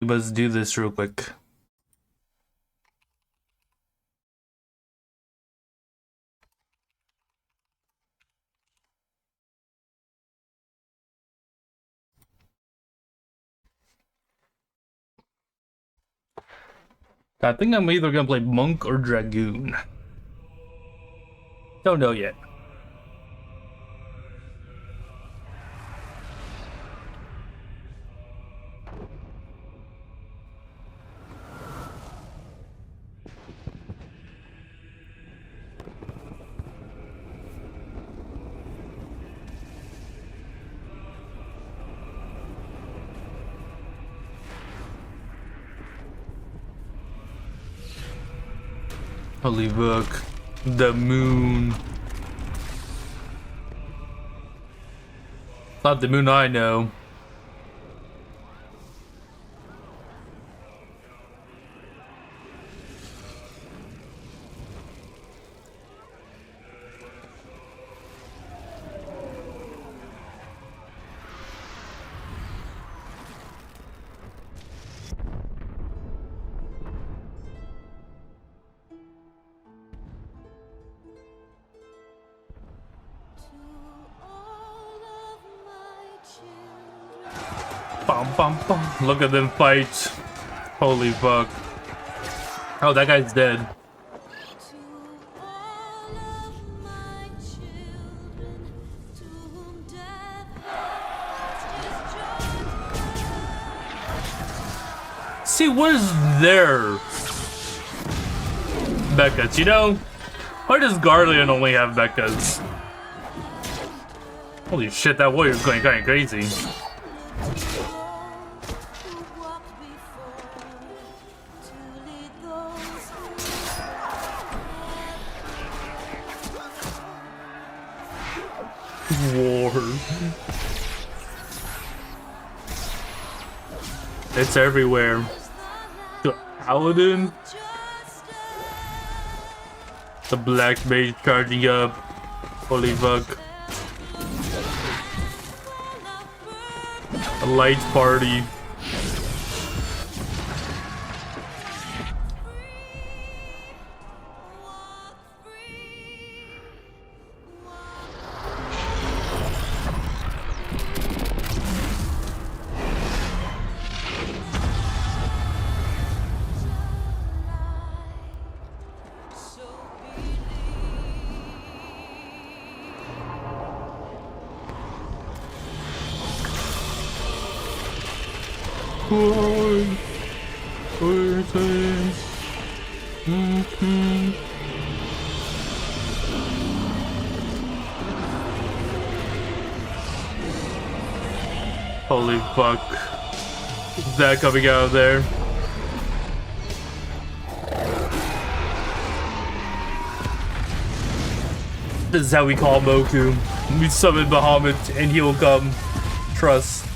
Let's do this real quick. I think I'm either gonna play Monk or Dragoon. Don't know yet. Holy book. The moon. Not the moon I know. Bum, bum, bum. Look at them fight. Holy fuck. Oh, that guy's dead. See, what is there? Mechas, you know? Why does Garleon only have mechas? Holy shit, that warrior's going kinda crazy. War. It's everywhere. The Paladin. The Black Mage charging up. Holy fuck. A light party. Holy fuck. Is that coming out of there? This is how we call Moku. We summon Bahamut and he will come. Trust.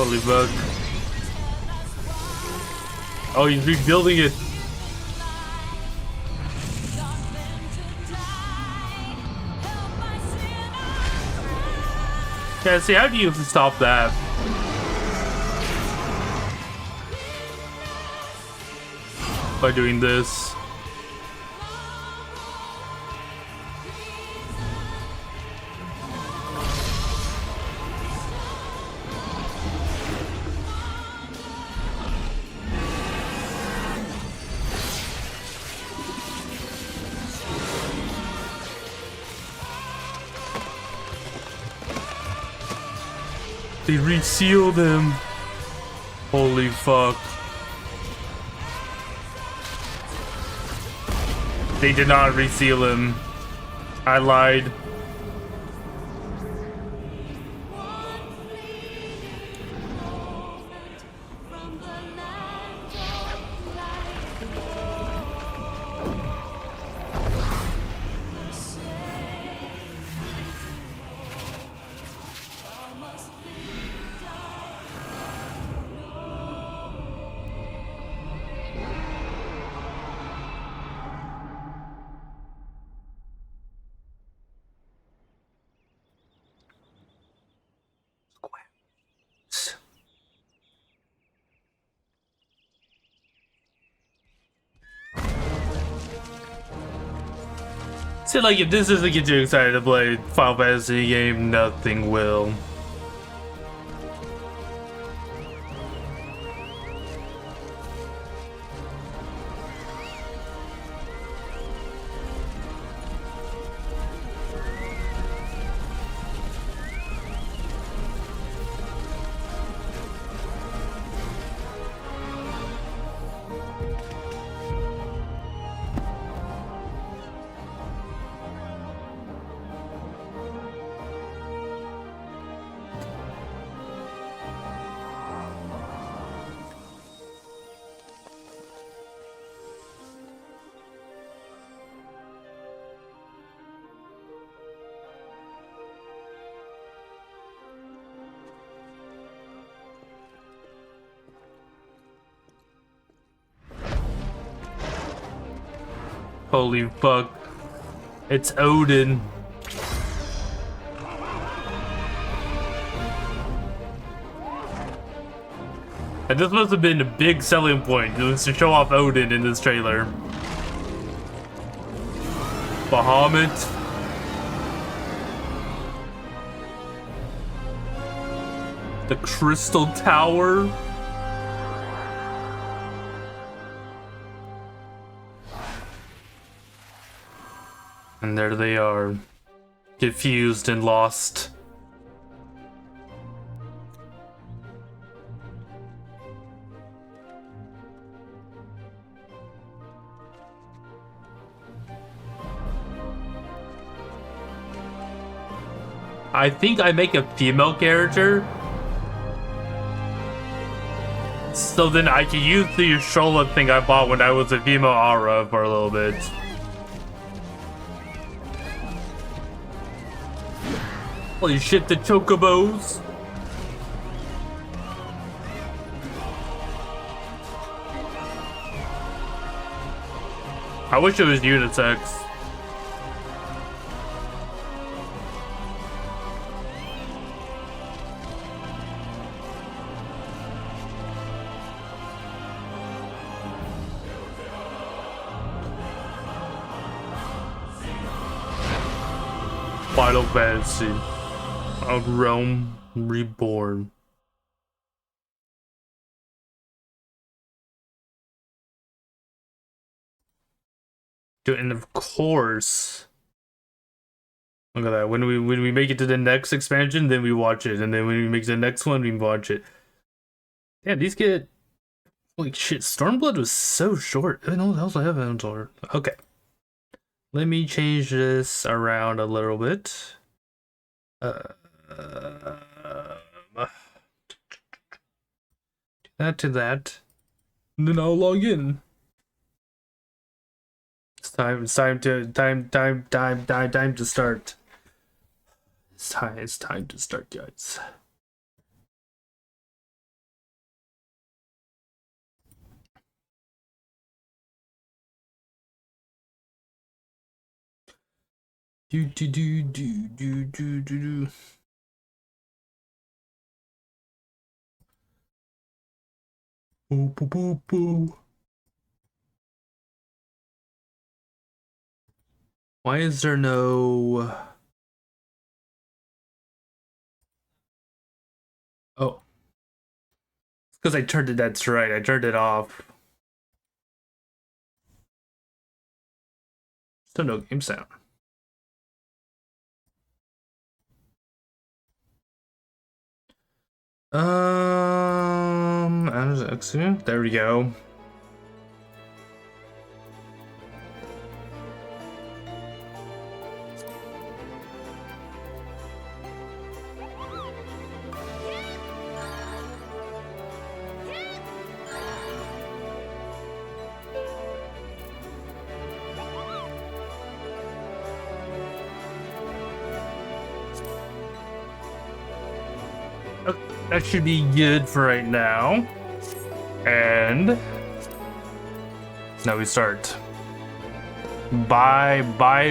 Holy fuck. Oh, he's rebuilding it. Yeah, see, how do you stop that? By doing this. They resealed him. Holy fuck. They did not reseal him. I lied. See, like, if this doesn't get you excited to play Final Fantasy game, nothing will. Holy fuck. It's Odin. And this must have been a big selling point, was to show off Odin in this trailer. Bahamut. The Crystal Tower. And there they are, confused and lost. I think I make a female character, so then I can use the Shola thing I bought when I was a female Aura for a little bit. Holy shit, the chocobos! I wish it was unisex. Final Fantasy of Rome Reborn. And of course, look at that. When we make it to the next expansion, then we watch it, and then when we make the next one, we watch it. Yeah, these get like shit. Stormblood was so short. I don't also have it short. Okay, let me change this around a little bit. That to that, and then I'll log in. It's time to start. It's time to start, guys. Do. Boo. Why is there no... Oh. It's because I turned it, that's right, I turned it off. Still no game sound. There we go. That should be good for right now. And now we start. By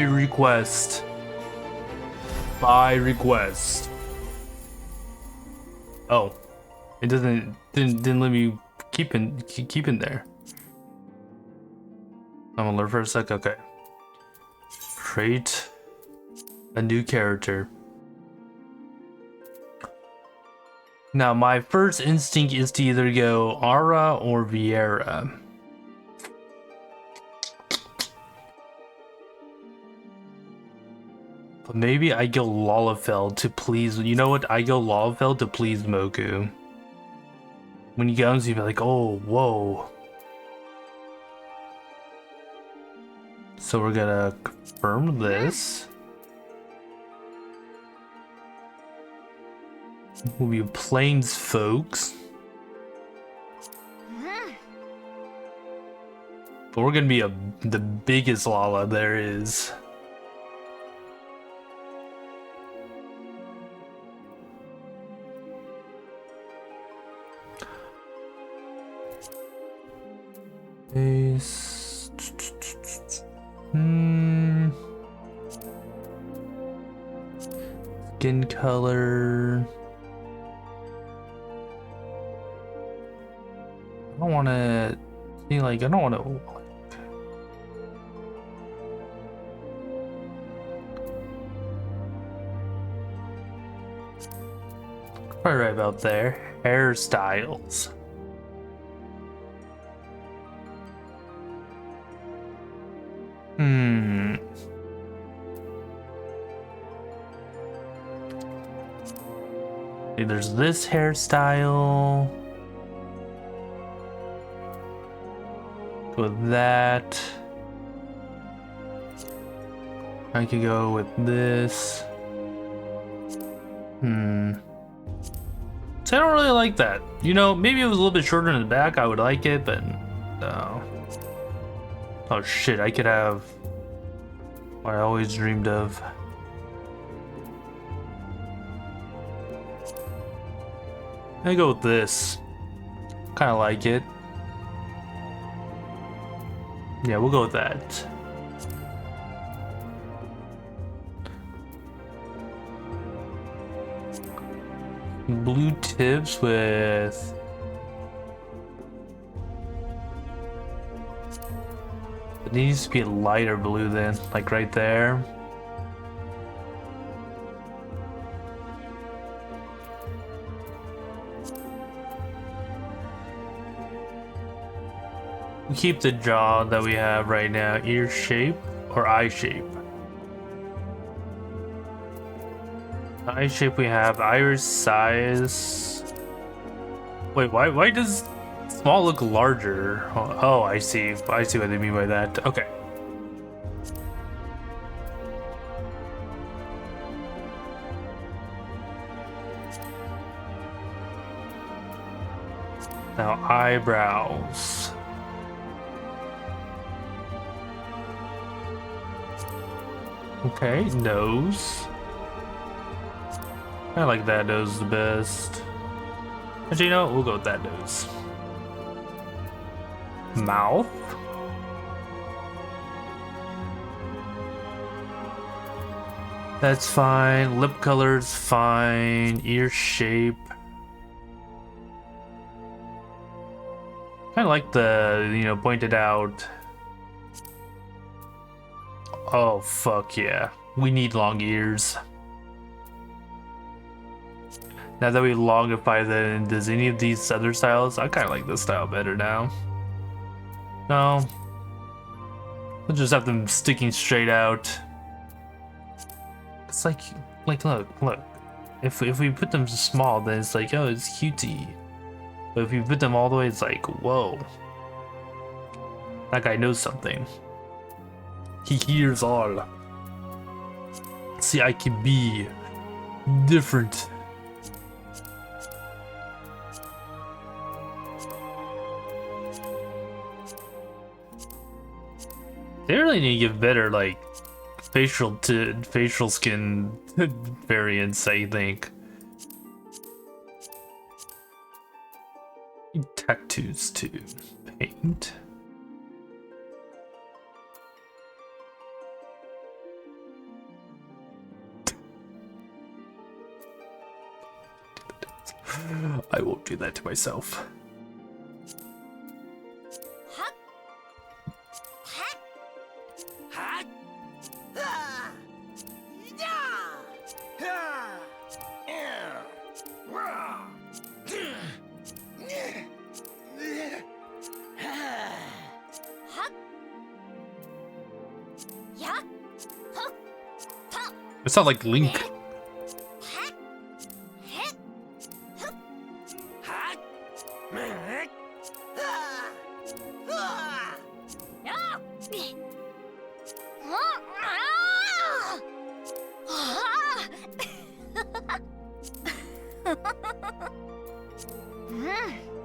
request. By request. Oh, it didn't let me keep in there. I'm gonna learn for a sec. Okay. Create a new character. Now, my first instinct is to either go Ara or Viera. But maybe I go Lalafell to please... You know what? I go Lalafell to please Moku. When he comes, he'll be like, oh, whoa. So we're gonna confirm this. We'll be Plains folks. But we're gonna be the biggest Lala there is. Skin color. I don't want to see, like, I don't want to. Probably right about there. Hairstyles. See, there's this hairstyle. With that, I could go with this. So I don't really like that. You know, maybe it was a little bit shorter in the back, I would like it, but no. Oh shit, I could have what I always dreamed of. I go with this. Kind of like it. Yeah, we'll go with that. Blue tips with... It needs to be a lighter blue then, like right there. We keep the jaw that we have right now. Ear shape or eye shape? Eye shape we have. Iris size. Wait, why does small look larger? Oh, I see. I see what they mean by that. Okay. Now eyebrows. Okay, nose. I like that nose the best. Actually, you know what? We'll go with that nose. Mouth. That's fine. Lip color's fine. Ear shape. I like the, you know, pointed out. Oh, fuck yeah. We need long ears. Now that we longify them, does any of these other styles? I kind of like this style better now. No. We'll just have them sticking straight out. It's like look. If we put them small, then it's like, oh, it's cutesy. But if you put them all the way, it's like, whoa. That guy knows something. He hears all. See, I can be different. They really need to get better, like, facial skin variants, I think. Tattoos to paint. I won't do that to myself. It sounds like Link.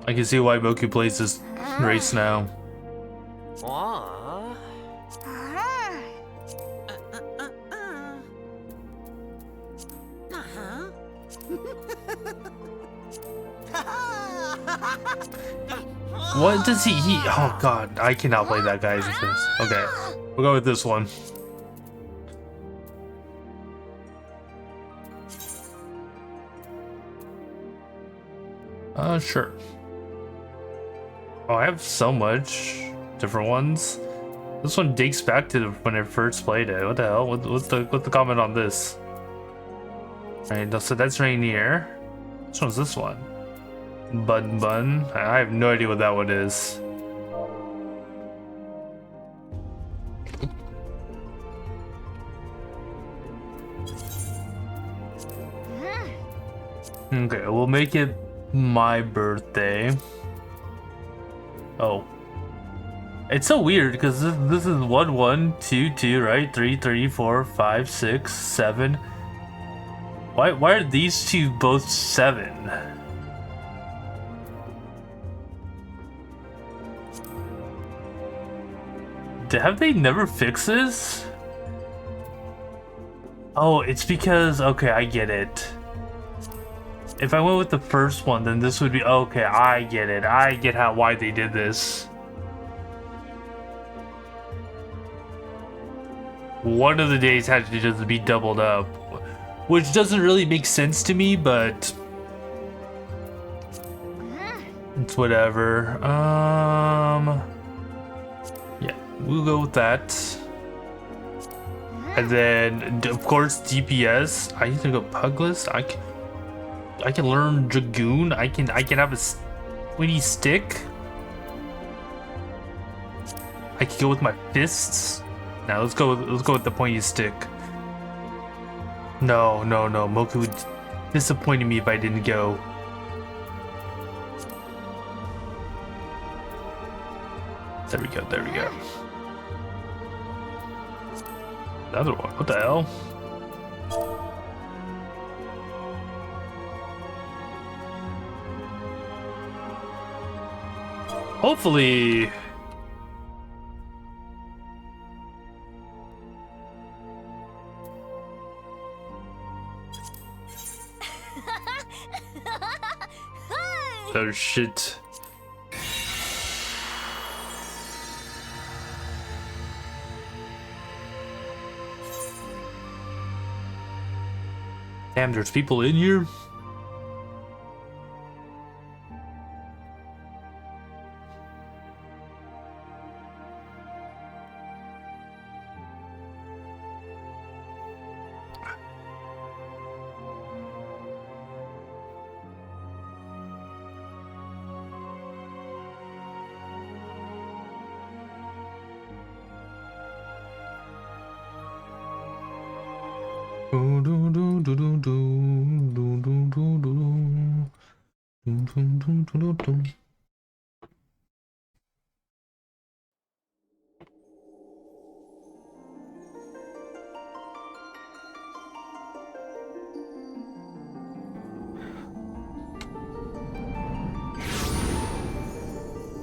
I can see why Moku plays this race now. What does he oh god, I cannot play that guy's this. Okay, we'll go with this one. Sure. Oh, I have so much different ones. This one dates back to when I first played it. What the hell? What's the comment on this? Alright, so that's Rainier. Which one's this one? Bun. I have no idea what that one is. Okay, we'll make it my birthday. Oh. It's so weird because this is 1 1 2 2, right? 3 3 4 5 6 7. Why are these two both 7? Have they never fixed this? Oh, it's because, okay, I get it. If I went with the first one, then this would be, okay, I get it. I get why they did this. One of the days had to just be doubled up, which doesn't really make sense to me, but it's whatever. Yeah, we'll go with that. And then, of course, DPS. I need to go Pugless. I can learn Dragoon. I can have a pointy stick. I can go with my fists. Now let's go with the pointy stick. No. Moku would disappoint me if I didn't go. There we go. Another one. What the hell? Hopefully. Oh shit. Damn, there's people in here.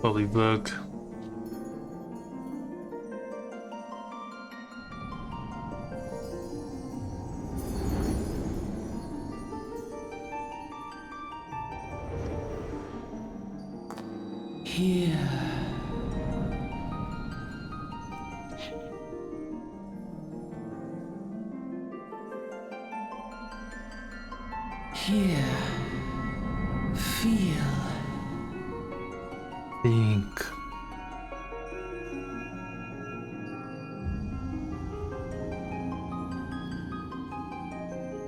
Holy book. Here. Here. Feel. Think.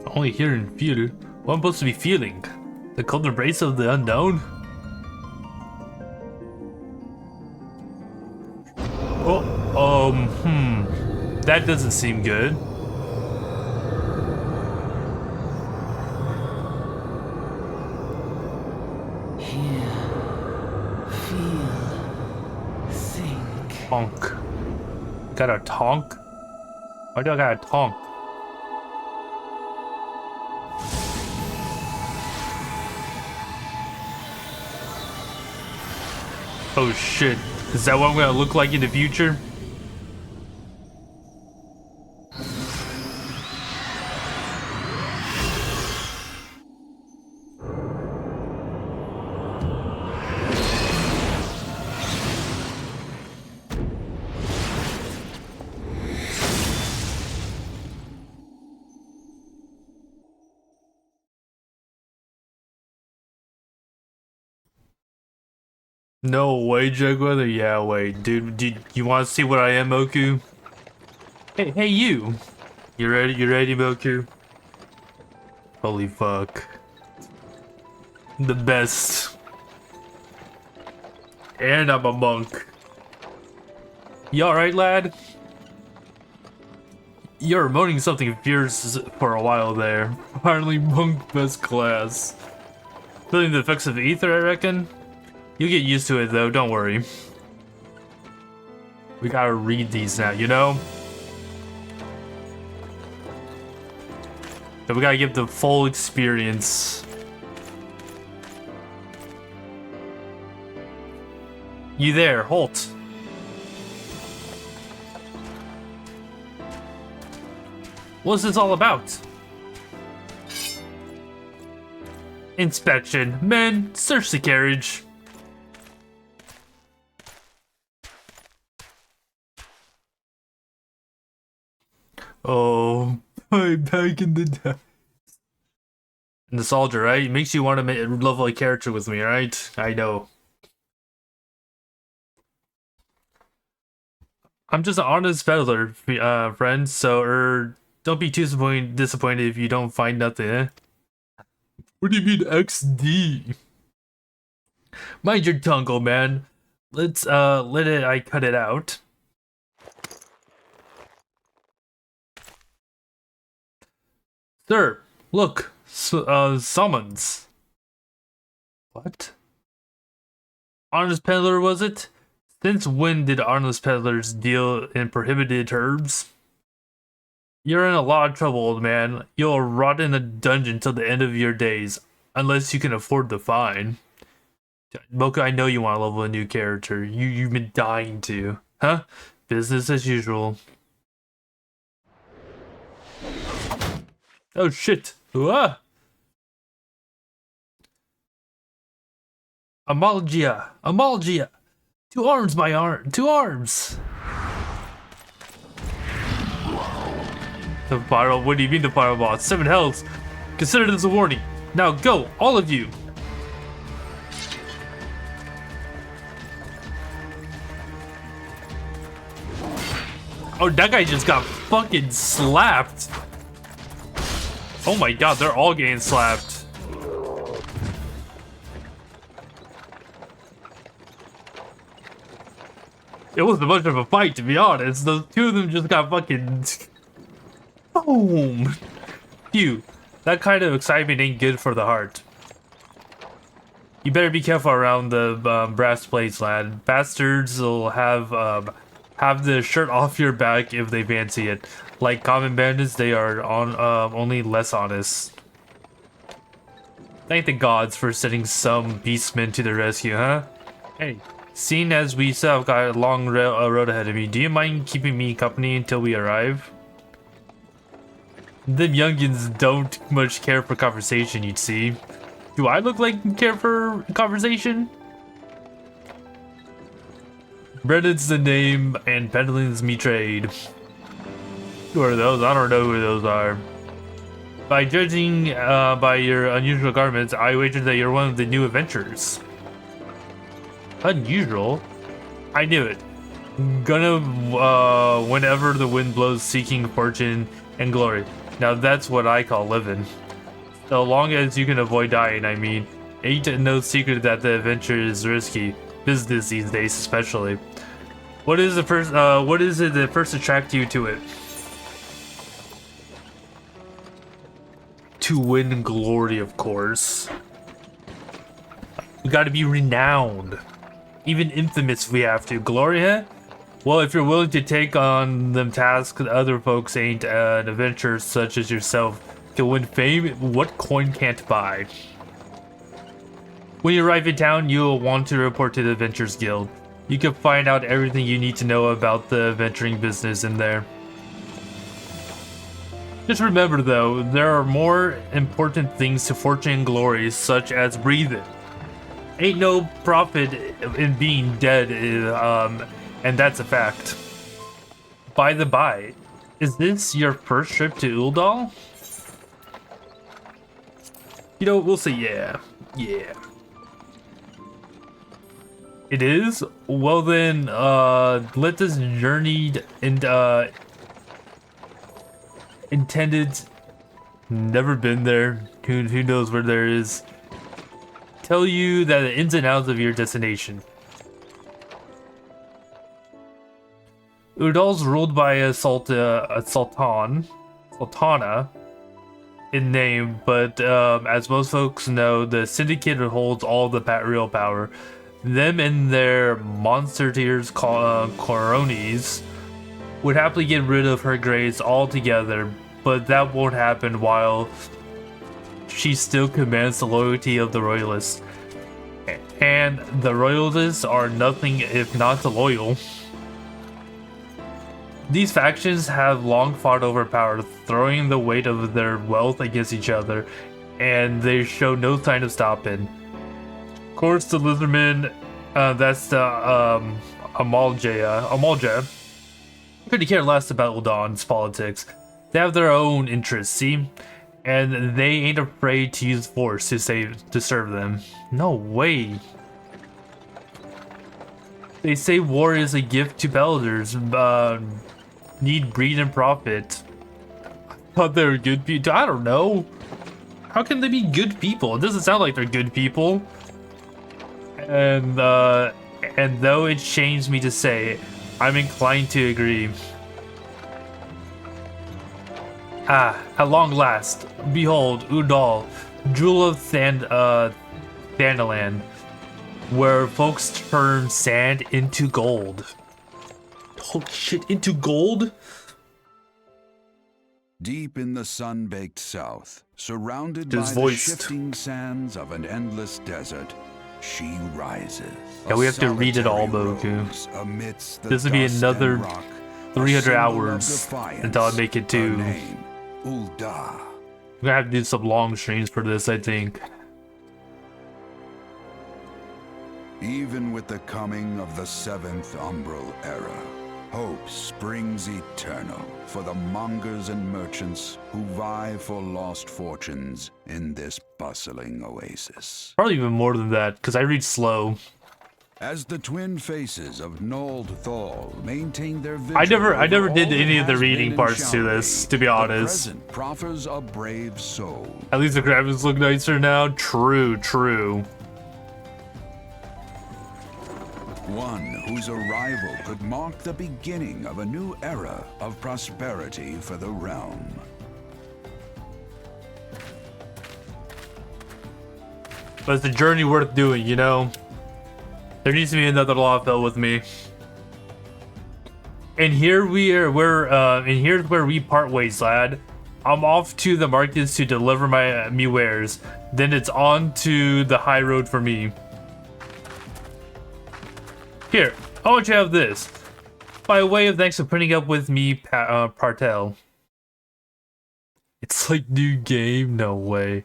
Only hear and feel. What am I supposed to be feeling? The cold embrace of the unknown? That doesn't seem good. Hear. Feel. Think. Tonk. Got a tonk? Why do I got a tonk? Oh shit. Is that what I'm gonna look like in the future? No way, Jugweather? Yeah, wait, dude, you want to see what I am, Moku? Hey, you! You ready, Moku? Holy fuck. The best. And I'm a monk. You alright, lad? You're moaning something fierce for a while there. Finally, monk best class. Feeling the effects of ether, I reckon? You'll get used to it though, don't worry. We gotta read these now, you know? So we gotta give the full experience. You there, halt. What's this all about? Inspection. Men, search the carriage. Oh, I'm back in the day. Nostalgia, right? It makes you want to level a character with me, right? I know. I'm just an honest peddler, friend, so, don't be too disappointed if you don't find nothing, eh? What do you mean, XD? Mind your tongue, old man. Let's, I cut it out. Sir, look, summons. What? Honest peddler, was it? Since when did honest peddlers deal in prohibited herbs? You're in a lot of trouble, old man. You'll rot in a dungeon till the end of your days, unless you can afford the fine. Mocha, I know you want to level a new character. You've been dying to. Huh? Business as usual. Oh shit! Ah! Amalgia! 2 arms, my arm! 2 arms! The pyro, what do you mean the pyro boss? 7 health! Consider this a warning. Now go, all of you! Oh, that guy just got fucking slapped! Oh my god, they're all getting slapped. It wasn't much of a fight, to be honest. Those 2 of them just got fucking... boom! Phew. That kind of excitement ain't good for the heart. You better be careful around the brass plates, lad. Bastards will have the shirt off your back if they fancy it. Like common bandits, they are on only less honest. Thank the gods for sending some beastmen to the rescue, huh? Hey, seeing as we still have got a long road ahead of me, do you mind keeping me company until we arrive? Them youngins don't much care for conversation, you'd see. Do I look like care for conversation? Brennan's the name, and peddling's me trade. Who are those? I don't know who those are. By judging by your unusual garments, I wager that you're one of the new adventurers. Unusual? I knew it. Gonna whenever the wind blows, seeking fortune and glory. Now that's what I call living. So long as you can avoid dying, I mean. Ain't no secret that the adventure is risky. Business these days especially. What is it that first attracted you to it? To win glory, of course. We gotta be renowned. Even infamous if we have to. Glory, huh? Well, if you're willing to take on them tasks that other folks ain't, an adventurer such as yourself can win fame, what coin can't buy? When you arrive in town, you'll want to report to the Adventurers Guild. You can find out everything you need to know about the adventuring business in there. Just remember though, there are more important things to fortune and glory, such as breathing. Ain't no profit in being dead, and that's a fact. By the by, is this your first trip to Uldal? You know, we'll say yeah. It is? Well then, let this journeyed and, intended, never been there, who knows where there is, tell you that the ins and outs of your destination. Udal's ruled by a sultana in name, but as most folks know, the syndicate holds all the real power. Them and their monster-tiers coronis would happily get rid of her grace altogether, but that won't happen while she still commands the loyalty of the royalists. And the royalists are nothing if not loyal. These factions have long fought over power, throwing the weight of their wealth against each other, and they show no sign of stopping. Of course, the Lizardmen, that's the Amalja, couldn't care less about Uldan's politics. They have their own interests, see? And they ain't afraid to use force to serve them. No way. They say war is a gift to paladins, need breed and profit. I thought they were good people. I don't know. How can they be good people? It doesn't sound like they're good people. And though it shames me to say, I'm inclined to agree. Ah, at long last, behold, Udal, jewel of Thanalan, where folks turn sand into gold. Holy shit, into gold? Deep in the sun-baked south, surrounded by the shifting sands of an endless desert, she rises. Yeah, we have to read it all, Boku. This will be another 300 hours until I make it to... Ulda. I'm gonna have to do some long streams for this, I think. Even with the coming of the 7th Umbral Era, hope springs eternal for the mongers and merchants who vie for lost fortunes in this bustling oasis. Probably even more than that, because I read slow. As the twin faces of Nold Thal maintain their vigil, I never did any of the reading parts to this, to be honest. The present proffers a brave soul. At least the graphics look nicer now. True. One whose arrival could mark the beginning of a new era of prosperity for the realm. But it's a journey worth doing, you know? There needs to be another Lawfell with me. And here and here's where we part ways, lad. I'm off to the markets to deliver my me wares. Then it's on to the high road for me. Here, I want you to have this. By way of thanks for putting up with me, Partel. It's like new game? No way.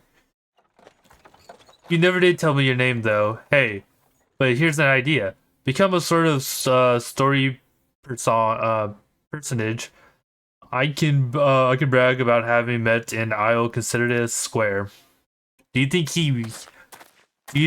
You never did tell me your name though. Hey, but here's an idea. Become a sort of story personage. I can brag about having met and I'll consider it a square. Do you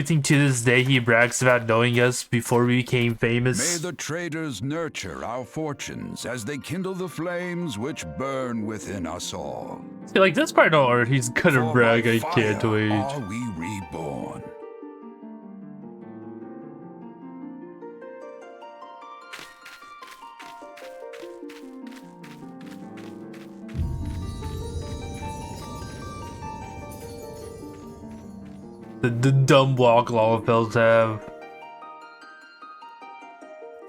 think to this day he brags about knowing us before we became famous? May the traders nurture our fortunes as they kindle the flames which burn within us all. See, like this part, or he's gonna For brag. by I can't fire wait. are we reborn. The dumb walk Lawfells have.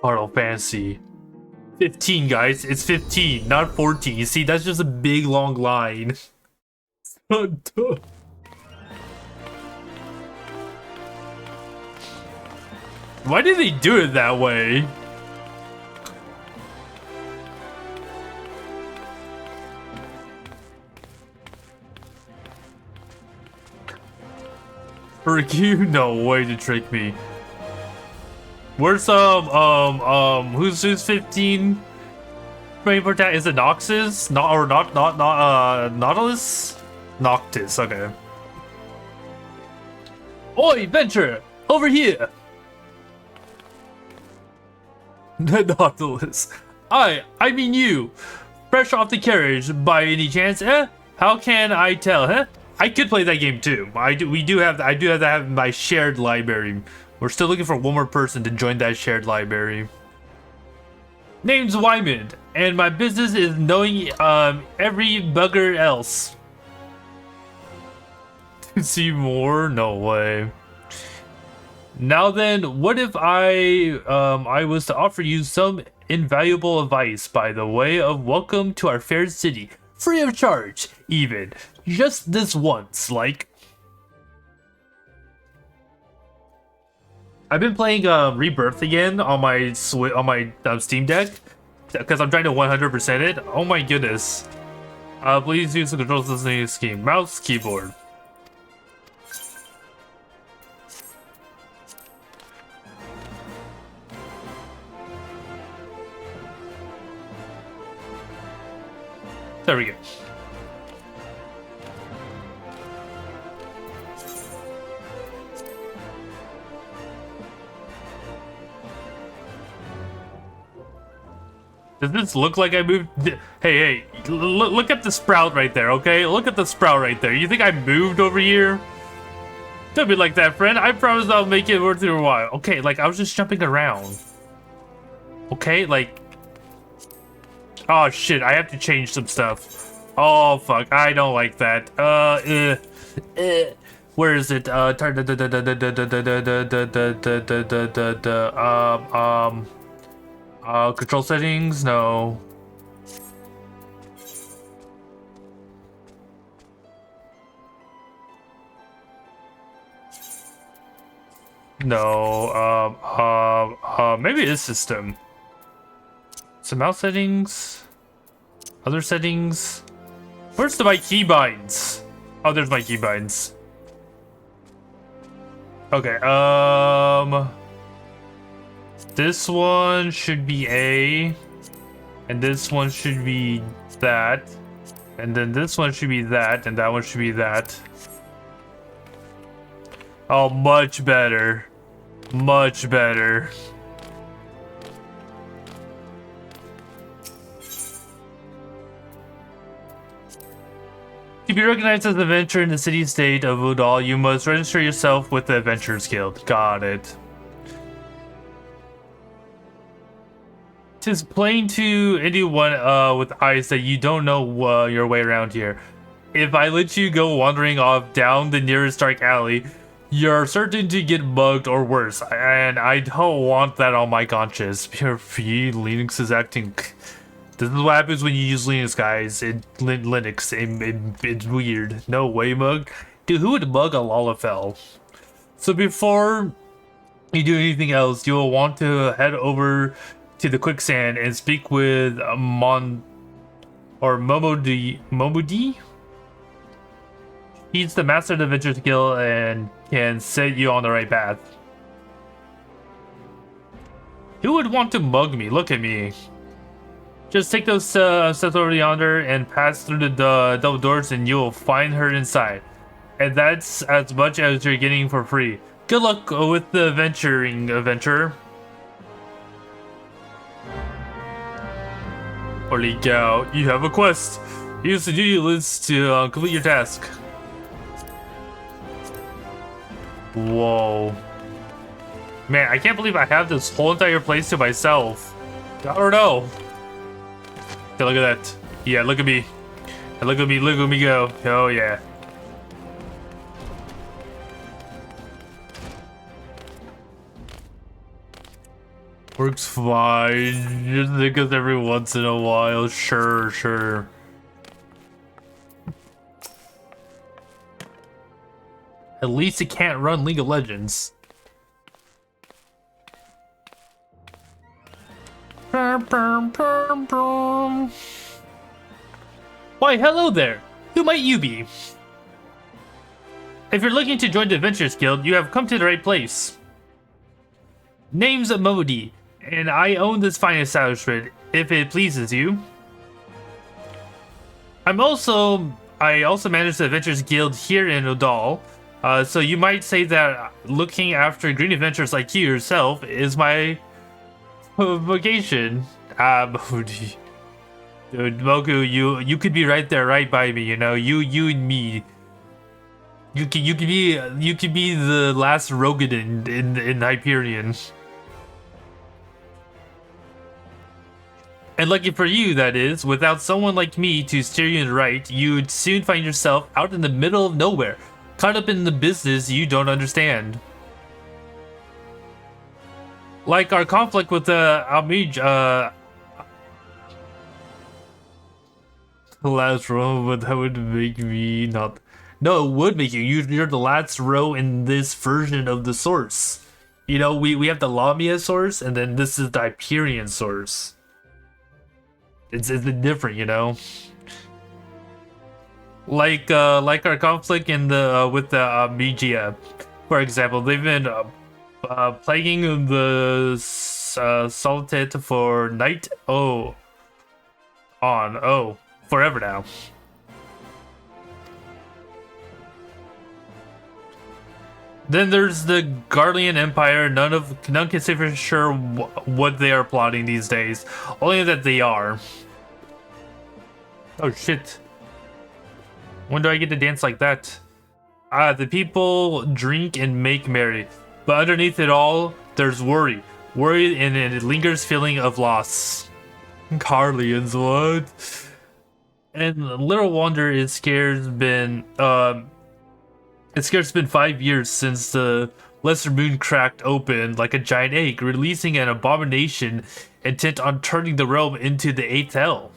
Final Fantasy 15, guys. It's 15, not 14. You see, that's just a big long line. So dumb. Why did they do it that way? Frick you, no way to trick me. Where's who's 15? Is it Noxus? Nautilus? Noctis, okay. Oi, Venture! Over here! Nautilus. I mean you. Fresh off the carriage, by any chance, eh? How can I tell, huh? I could play that game too. I do have that in my shared library. We're still looking for one more person to join that shared library. Name's Wyman, and my business is knowing every bugger else. To see more? No way. Now then, what if I was to offer you some invaluable advice by the way of welcome to our fair city, free of charge, even just this once, like. I've been playing Rebirth again on my Steam Deck because I'm trying to 100% it. Oh my goodness! Please use the controls listening scheme, mouse, keyboard. There we go. Does this look like I moved? Hey, look at the sprout right there, okay? Look at the sprout right there. You think I moved over here? Don't be like that, friend. I promise I'll make it worth your while. Okay, like, I was just jumping around. Okay, like... Oh, shit, I have to change some stuff. Oh, fuck, I don't like that. Where is it? Control settings? No. No, maybe it is system. Some mouse settings? Other settings? Where's my keybinds? Oh, there's my keybinds. Okay, this one should be A, and this one should be that, and then this one should be that, and that one should be that. Oh, much better. Much better. To be recognized as an adventurer in the city-state of Udall, you must register yourself with the Adventurers Guild. Got it. 'Tis plain to anyone with eyes that you don't know your way around here. If I let you go wandering off down the nearest dark alley, You're certain to get mugged or worse, and I don't want that on my conscience. Linux is acting. This is what happens when you use Linux, guys. Linux, it's weird. No way, mug. Dude, who would mug a Lalafell? So before you do anything else, you'll want to head over to the quicksand and speak with Momodi. He's the master of the adventure skill and can set you on the right path. Who would want to mug me? Look at me. Just take those steps over yonder and pass through the double doors and you'll find her inside. And that's as much as you're getting for free. Good luck with the adventurer. Holy cow, you have a quest. Use the duty list to complete your task. Whoa. Man, I can't believe I have this whole entire place to myself. I don't know. Okay, look at that. Yeah, look at me. And look at me go. Oh yeah. Works fine. Just because every once in a while. Sure. At least it can't run League of Legends. Why, hello there. Who might you be? If you're looking to join the Adventurers Guild, you have come to the right place. Name's Modi, and I own this fine establishment, if it pleases you. I also manage the Adventurers Guild here in Odal. So you might say that looking after green adventurers like you yourself is my vocation. Modi. Dude, Moku, you could be right there, right by me. You know, you and me. You could be the last Rogadin in Hyperion. And lucky for you, that is, without someone like me to steer you in the right, you'd soon find yourself out in the middle of nowhere, caught up in the business you don't understand. Like our conflict with the Amij, the last row, but that would make me not. No, it would make you. You're the last row in this version of the source. You know, we have the Lamia source, and then this is the Hyperion source. It's different, you know. Like our conflict in the with the Migia, for example, they've been plaguing the Solitude for forever now. Then there's the Guardian Empire. None can say for sure what they are plotting these days. Only that they are. Oh shit. When do I get to dance like that? The people drink and make merry. But underneath it all, there's worry. Worry and it lingers feeling of loss. Carlians, what? And little wonder it scares been 5 years since the Lesser Moon cracked open like a giant egg, releasing an abomination intent on turning the realm into the 8th hell.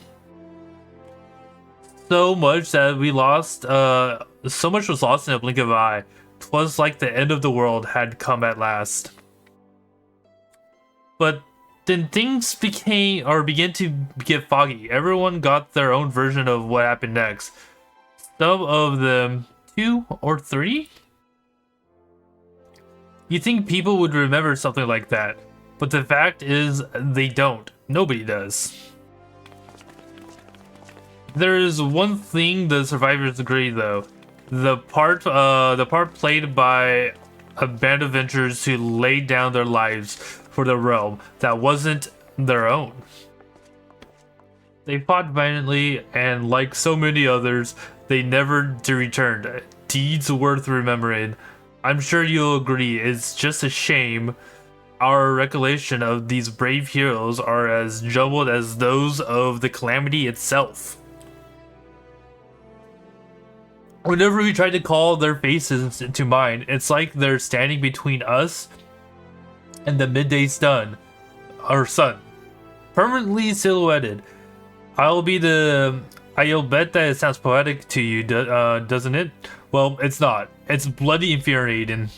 So much that we lost, so much was lost in a blink of an eye. 'Twas like the end of the world had come at last. But then things began to get foggy. Everyone got their own version of what happened next. Some of them 2 or 3? You think people would remember something like that, but the fact is they don't. Nobody does. There is one thing the survivors agree though. The part played by a band of adventurers who laid down their lives for the realm that wasn't their own. They fought valiantly, and like so many others, they never returned. Deeds worth remembering. I'm sure you'll agree, it's just a shame our recollection of these brave heroes are as jumbled as those of the Calamity itself. Whenever we try to call their faces to mind, it's like they're standing between us and the midday sun, permanently silhouetted. I'll bet that it sounds poetic to you, doesn't it? Well, it's not. It's bloody infuriating.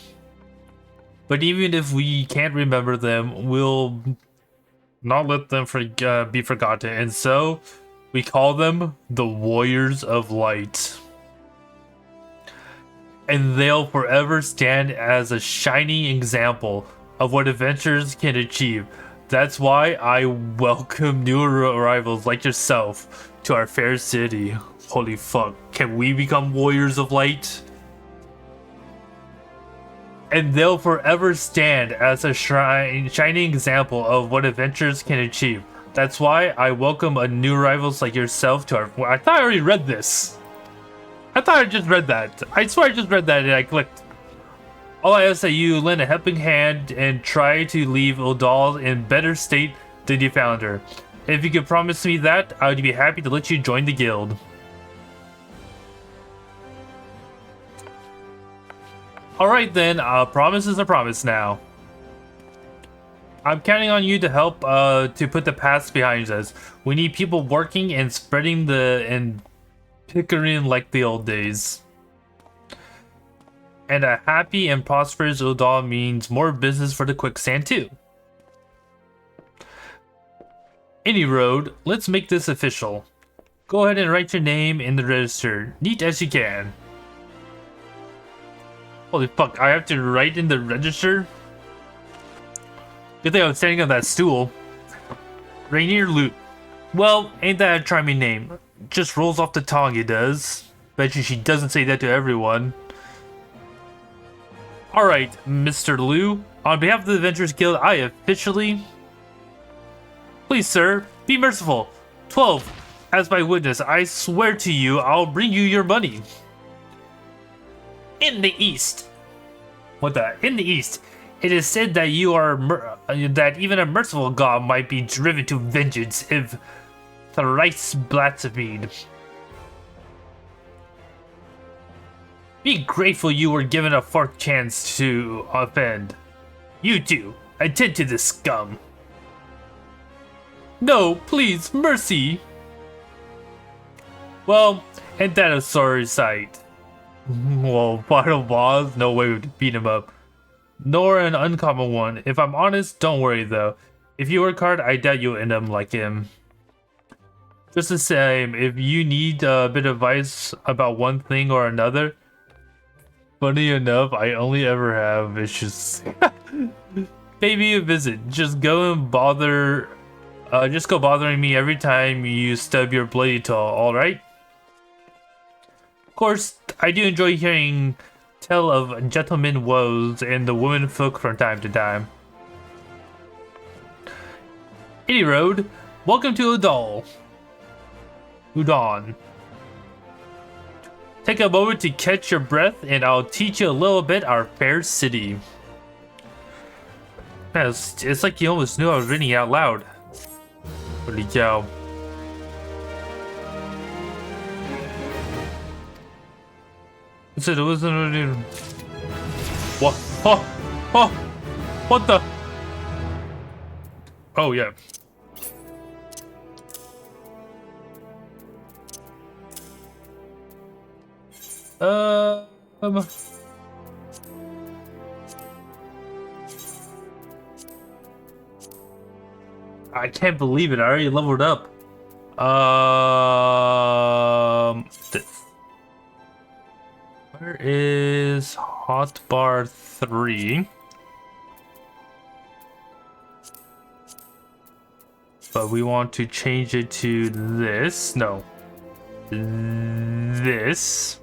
But even if we can't remember them, we'll not let them be forgotten. And so, we call them the Warriors of Light. And they'll forever stand as a shining example of what adventurers can achieve. That's why I welcome new arrivals like yourself to our fair city. Holy fuck, can we become Warriors of Light? And they'll forever stand as a shining example of what adventurers can achieve. That's why I welcome a new arrivals like yourself to our... I thought I already read this. I thought I just read that. I swear I just read that and I clicked. All I ask that you lend a helping hand and try to leave Udal in better state than you found her. If you could promise me that, I would be happy to let you join the guild. Alright then, promise is a promise now. I'm counting on you to help to put the past behind us. We need people working and spreading and pickering like the old days. And a happy and prosperous Udal means more business for the quicksand too. Any road, let's make this official. Go ahead and write your name in the register, neat as you can. Holy fuck, I have to write in the register? Good thing I'm standing on that stool. Rainier Loot. Well, ain't that a charming name? Just rolls off the tongue, it does. Bet you she doesn't say that to everyone. Alright, Mr. Liu. On behalf of the Adventurers Guild, I officially... Please, sir, be merciful. 12. As my witness, I swear to you, I'll bring you your money. In the East. What the? In the East. It is said that you are that even a merciful god might be driven to vengeance if thrice blasphemed. Be grateful you were given a fourth chance to offend. You too, attend to this scum. No, please, mercy. Well, ain't that a sorry sight? Well, final boss, no way to beat him up. Nor an uncommon one. If I'm honest, don't worry though. If you work hard, I doubt you'll end up like him. Just the same, if you need a bit of advice about one thing or another, funny enough, I only ever have issues. Pay me a visit. Just go bothering me every time you stub your bloody toe, alright? Of course, I do enjoy hearing tell of gentlemen woes and the women folk from time to time. Any road, welcome to Udal. Udon. Take a moment to catch your breath and I'll teach you a little bit our fair city. Man, it's like you almost knew I was reading out loud. Holy cow. It wasn't really... What? Oh! Oh! What the? Oh, yeah. I can't believe it. I already leveled up. Where is hotbar 3? But we want to change it to this. No. This.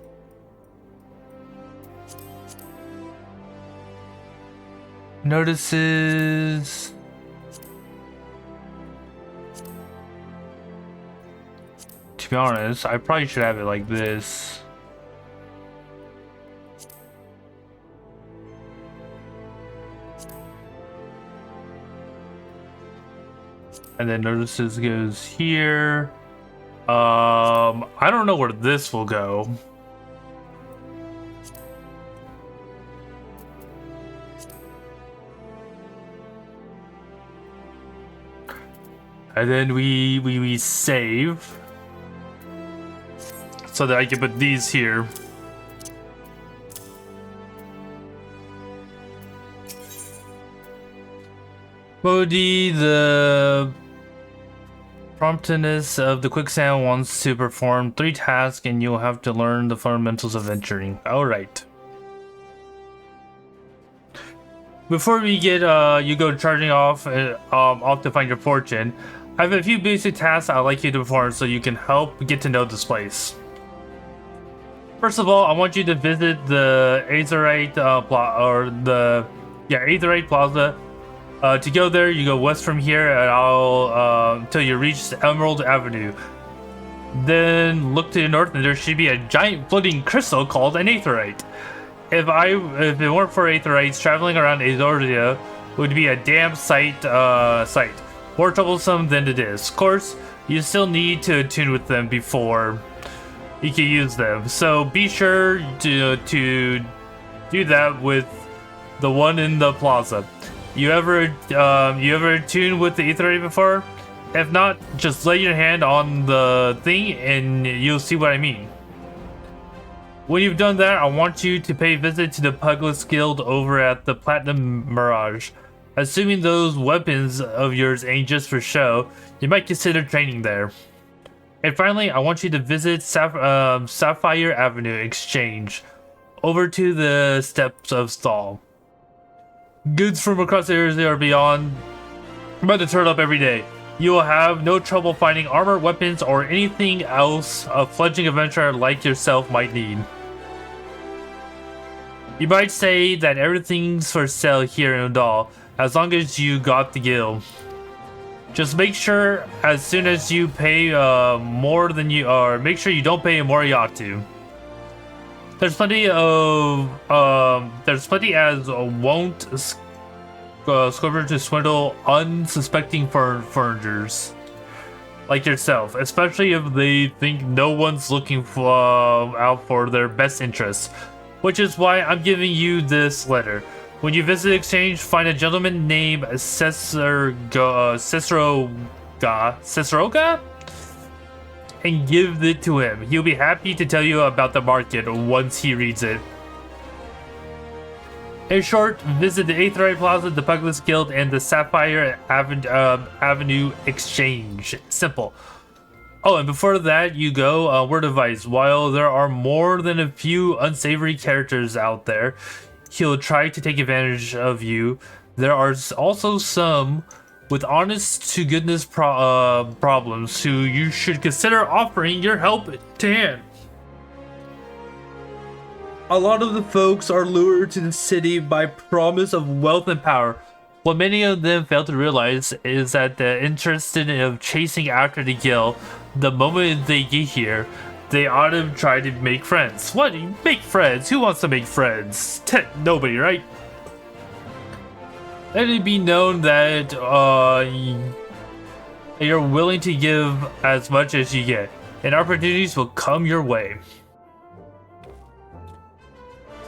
Notices. To be honest, I probably should have it like this. And then notices goes here. I don't know where this will go. And then we save. So that I can put these here. Modi, the promptness of the quicksand wants to perform 3 tasks and you'll have to learn the fundamentals of venturing. Alright. Before we get you go charging off to find your fortune, I have a few basic tasks I'd like you to perform so you can help get to know this place. First of all, I want you to visit the Aetherite Aetherite Plaza. To go there, you go west from here, and till you reach Emerald Avenue. Then look to the north, and there should be a giant floating crystal called an Aetherite. If it weren't for Aetherites, traveling around Azoria would be a damn sight. More troublesome than it is. Of course, you still need to attune with them before you can use them. So be sure to do that with the one in the plaza. You ever tuned with the Aetherite before? If not, just lay your hand on the thing and you'll see what I mean. When you've done that, I want you to pay a visit to the Pugless Guild over at the Platinum Mirage. Assuming those weapons of yours ain't just for show, you might consider training there. And finally, I want you to visit Sapphire Avenue Exchange, over to the Steps of Stall. Goods from across the area or beyond about to turn up every day. You will have no trouble finding armor, weapons, or anything else a fledgling adventurer like yourself might need. You might say that everything's for sale here in Udal, as long as you got the guild. Just make sure as soon as you pay more than you are, make sure you don't pay more you ought to. There's plenty as won't scourge to swindle unsuspecting foreigners like yourself, especially if they think no one's looking out for their best interests. Which is why I'm giving you this letter. When you visit the exchange, find a gentleman named Ciceroga, and give it to him. He'll be happy to tell you about the market once he reads it. In short, visit the Aetherite Plaza, the Pugless Guild, and the Sapphire Avenue Exchange. Simple. Oh, and before that, you go, word of advice. While there are more than a few unsavory characters out there, he'll try to take advantage of you. There are also some with honest-to-goodness problems who you should consider offering your help to hand. A lot of the folks are lured to the city by promise of wealth and power. What many of them fail to realize is that they're interested in chasing after the guild. The moment they get here, they ought to try to make friends. What? Make friends? Who wants to make friends? Nobody, right? Let it be known that you're willing to give as much as you get, and opportunities will come your way.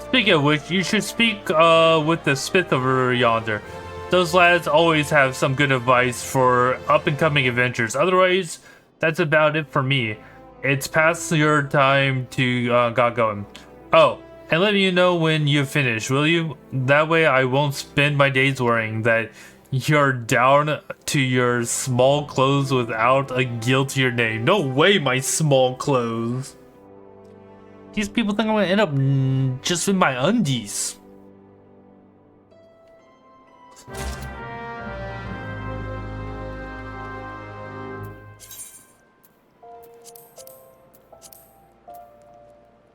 Speaking of which, you should speak with the smith over yonder. Those lads always have some good advice for up-and-coming adventures. Otherwise, that's about it for me. It's past your time to got going. Oh, and let me know when you finish, will you? That way I won't spend my days worrying that you're down to your small clothes without a guild to your name. No way, my small clothes. These people think I'm gonna end up just with my undies.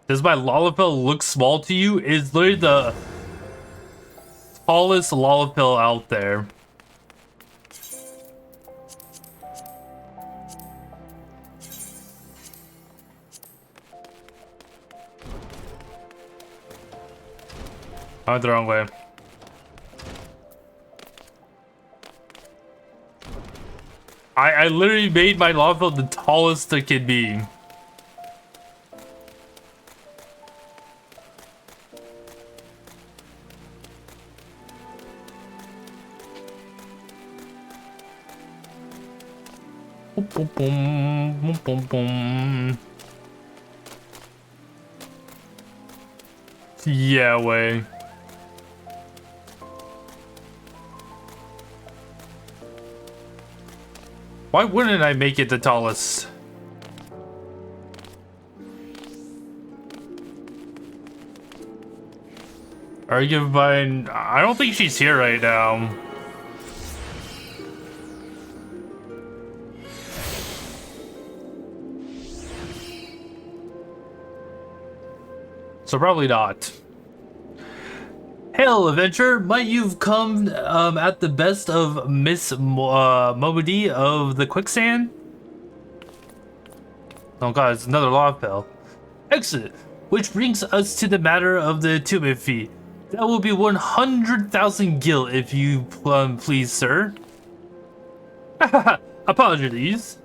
Does my Lalafell look small to you? It's literally the tallest Lalafell out there. I went the wrong way. I literally made my Lalafell the tallest it could be. Boom, boom, boom, boom, boom, boom. Yeah, way. Why wouldn't I make it the tallest? Arguably, I don't think she's here right now. So probably not. Hail, adventurer! Might you've come at the best of Miss Momody of the Quicksand? Oh god, it's another law bell. Excellent! Which brings us to the matter of the attunement fee. That will be 100,000 gil if you please, sir. Apologies.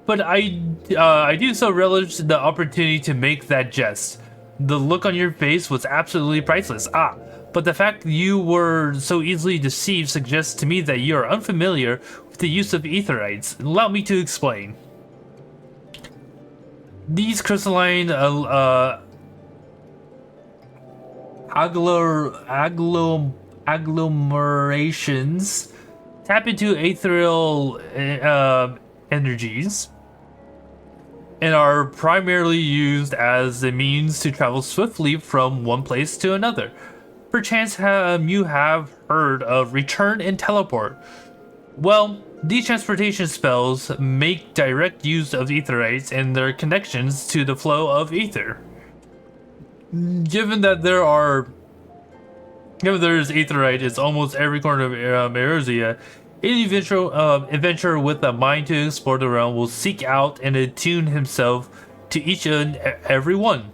But I do so relish the opportunity to make that jest. The look on your face was absolutely priceless. But the fact you were so easily deceived suggests to me that you are unfamiliar with the use of etherites. Allow me to explain. These crystalline agglomerations tap into ethereal energies and are primarily used as a means to travel swiftly from one place to another. Perchance you have heard of return and teleport. Well, these transportation spells make direct use of etherites and their connections to the flow of ether. Given that there is aetherite in almost every corner of Eorzea, any adventurer with a mind to explore the realm will seek out and attune himself to each and every one.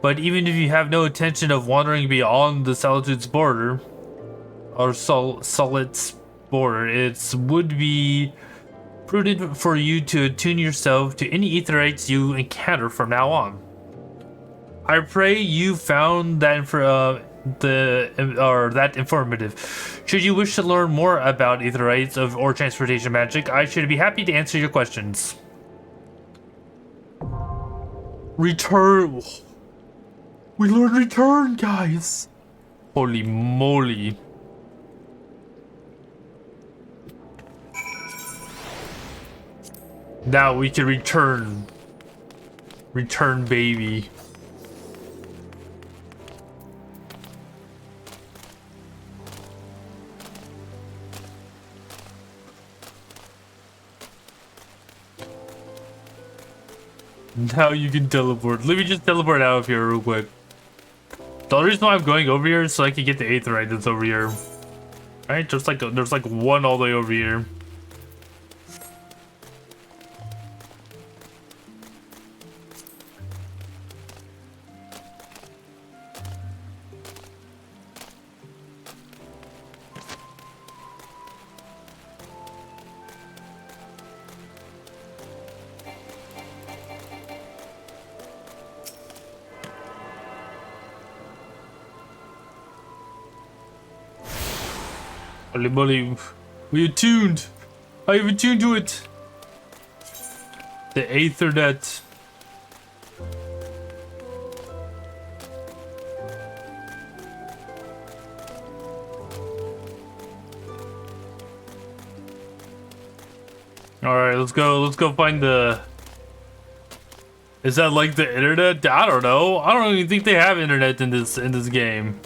But even if you have no intention of wandering beyond the Solitude's border, or Solid's border, it would be prudent for you to attune yourself to any aetherites you encounter from now on. I pray you found that that informative. Should you wish to learn more about aetherites or transportation magic, I should be happy to answer your questions. Return. We learned return, guys. Holy moly. Now we can return. Return, baby. Now you can teleport. Let me just teleport out of here real quick. The only reason why I'm going over here is so I can get the aetherite that's over here. Right? There's like one all the way over here. Holy moly, we attuned. I have attuned to it. The Aethernet. All right, let's go. Let's go find the. Is that like the internet? I don't know. I don't even think they have internet in this game.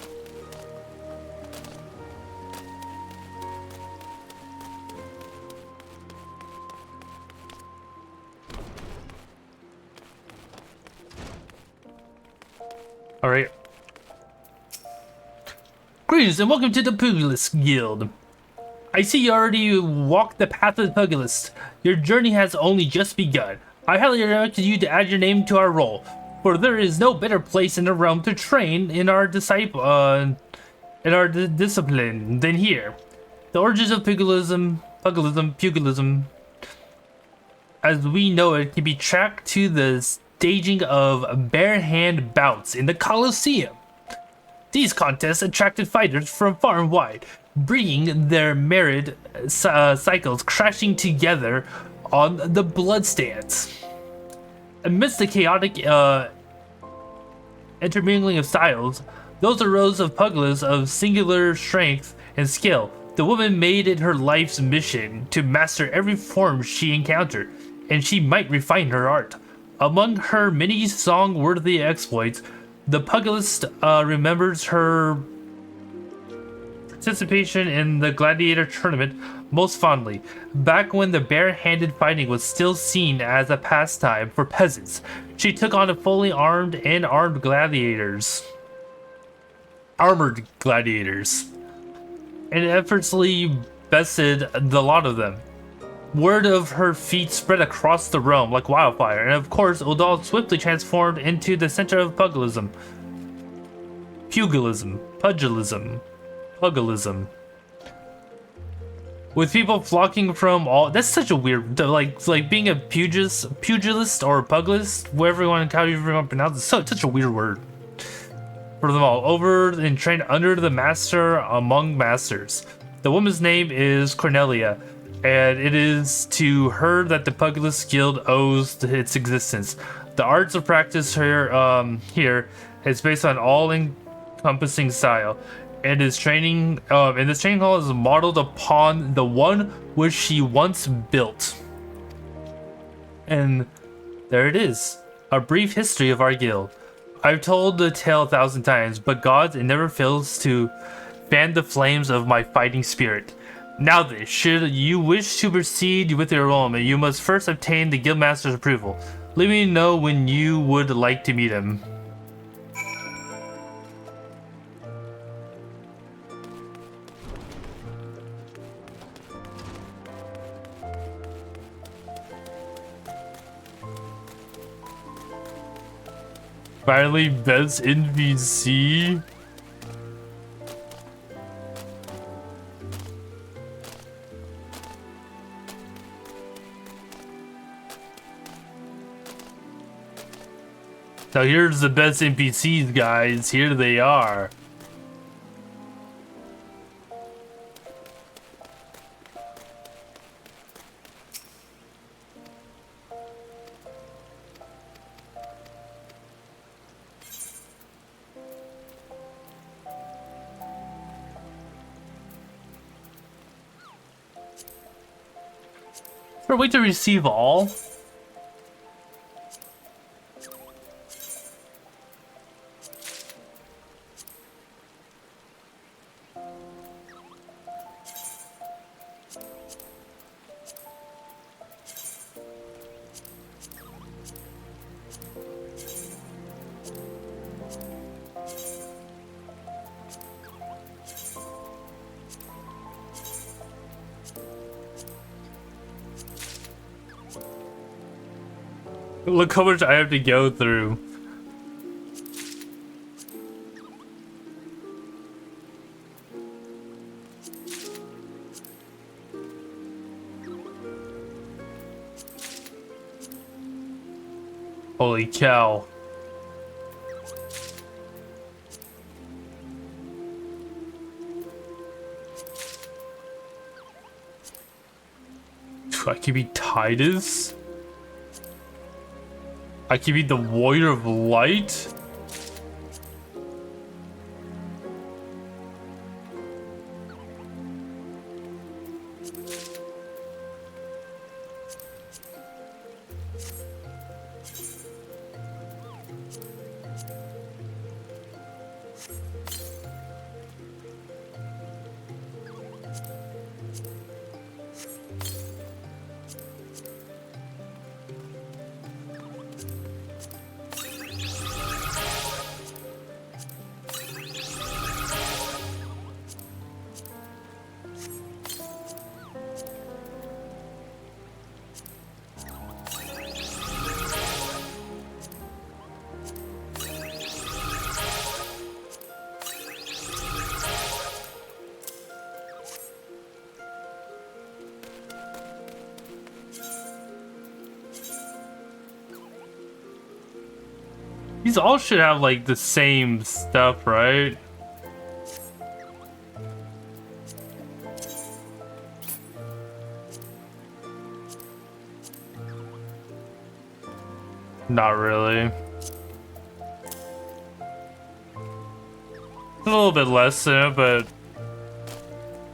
Alright. Greetings and welcome to the Pugilist Guild. I see you already walked the path of the Pugilist. Your journey has only just begun. I highly recommend you to add your name to our roll, for there is no better place in the realm to train in our discipline than here. The origins of pugilism, as we know it, can be tracked to the staging of bare-hand bouts in the Colosseum. These contests attracted fighters from far and wide, bringing their myriad cycles crashing together on the bloodstands. Amidst the chaotic intermingling of styles, those arose of pugilists of singular strength and skill. The woman made it her life's mission to master every form she encountered, and she might refine her art. Among her many song-worthy exploits, the pugilist remembers her participation in the gladiator tournament most fondly, back when the bare-handed fighting was still seen as a pastime for peasants. She took on a fully armed and armored gladiators, and effortlessly bested the lot of them. Word of her feat spread across the realm like wildfire, and of course, Udal swiftly transformed into the center of pugilism. With people flocking from all. That's such a weird, like being a pugilist or a pugilist, whatever you want to pronounce it. Such a weird word. For them all, over and trained under the master among masters. The woman's name is Cornelia, and it is to her that the Pugilist Guild owes its existence. The arts of practice here is based on all-encompassing style, and his training and this training hall is modeled upon the one which she once built. And there it is, a brief history of our guild. I've told the tale 1,000 times, but God, it never fails to fan the flames of my fighting spirit. Now then, should you wish to proceed with your enrollment, you must first obtain the guildmaster's approval. Let me know when you would like to meet him. Finally, best NPC. So here's the best NPCs, guys. Here they are. Wait to receive all? Look how much I have to go through. Holy cow. I could be Titus? I could be the Warrior of Light? These all should have like the same stuff, right? Not really. A little bit less than it, but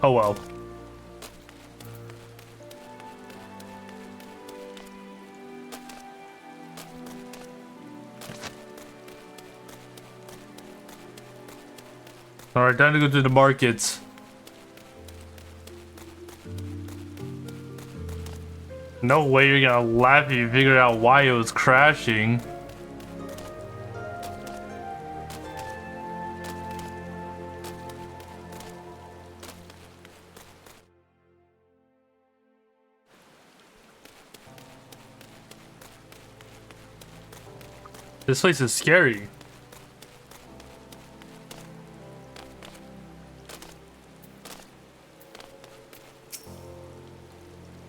oh well. Alright, time to go to the markets. No way you're gonna laugh if you figure out why it was crashing. This place is scary.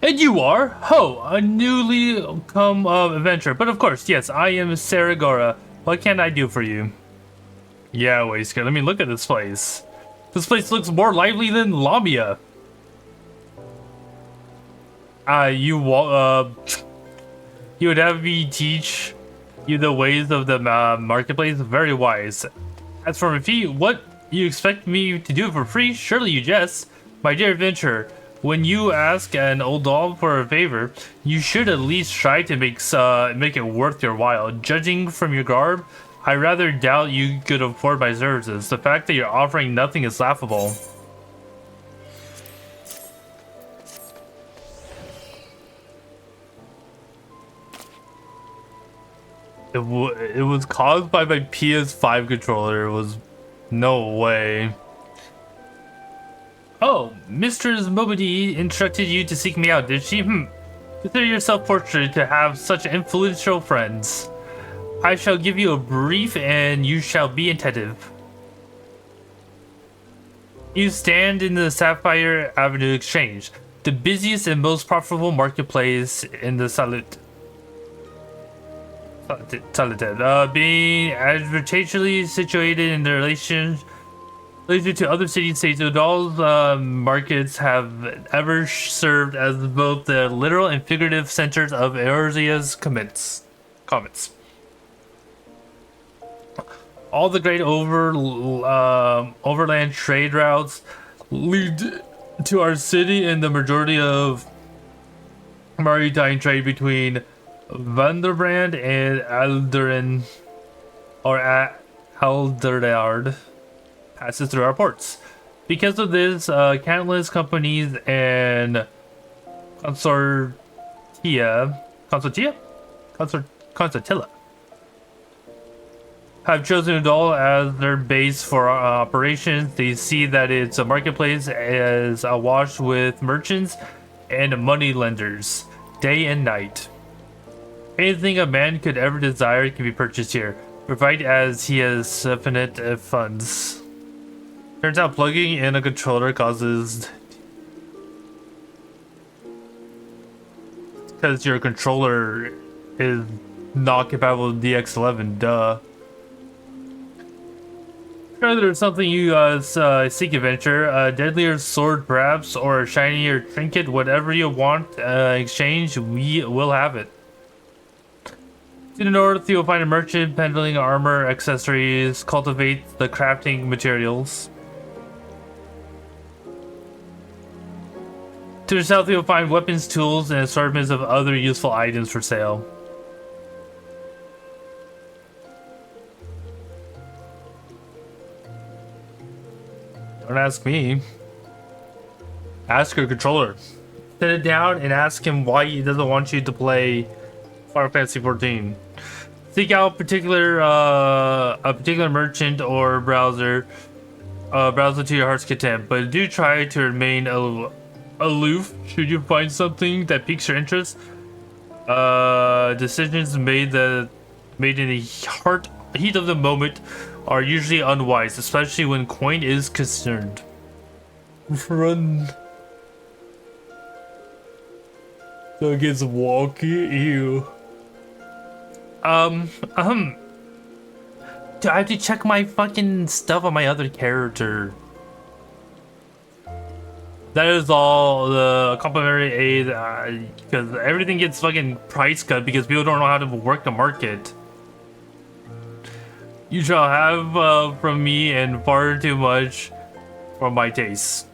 And you are Ho, a newly come adventurer. But of course, yes, I am Saragora. What can I do for you? Yeah, wait, scared. Let me look at this place. This place looks more lively than Lamia. You would have me teach you the ways of the marketplace. Very wise. As for my fee, what you expect me to do for free? Surely you jest, my dear adventurer. When you ask an old dog for a favor, you should at least try to make it worth your while. Judging from your garb, I rather doubt you could afford my services. The fact that you're offering nothing is laughable. It was caused by my PS5 controller. It was no way. Oh, Mistress Mobody instructed you to seek me out, did she? Consider yourself fortunate to have such influential friends. I shall give you a brief and you shall be attentive. You stand in the Sapphire Avenue Exchange, the busiest and most profitable marketplace in the Salut. Being advantageously situated in the relation to other city-states, Udall's markets have ever served as both the literal and figurative centers of Eorzea's comets. All the great overland trade routes lead to our city, and the majority of maritime trade between Vanderbrand and Alderen or Alderard passes through our ports. Because of this, countless companies and consortia have chosen Udall as their base for operations. They see that its a marketplace is awash with merchants and money lenders, day and night. Anything a man could ever desire can be purchased here, provided as he has sufficient funds. Turns out plugging in a controller causes... because your controller is not compatible with DX11, duh. Sure, there's something you seek, adventure, a deadlier sword perhaps, or a shinier trinket, whatever you want exchange, we will have it. To the north, you'll find a merchant peddling armor, accessories, cultivate the crafting materials. To the south, you'll find weapons, tools, and assortments of other useful items for sale. Don't ask me. Ask your controller. Sit it down and ask him why he doesn't want you to play Final Fantasy XIV. Seek out a particular merchant or browser to your heart's content, but do try to remain aloof should you find something that piques your interest. Decisions made in the heat of the moment are usually unwise, especially when coin is concerned. Run. So it gets walky, ew. Do I have to check my fucking stuff on my other character? That is all the complimentary aid, because everything gets fucking price cut because people don't know how to work the market. You shall have from me and far too much for my taste.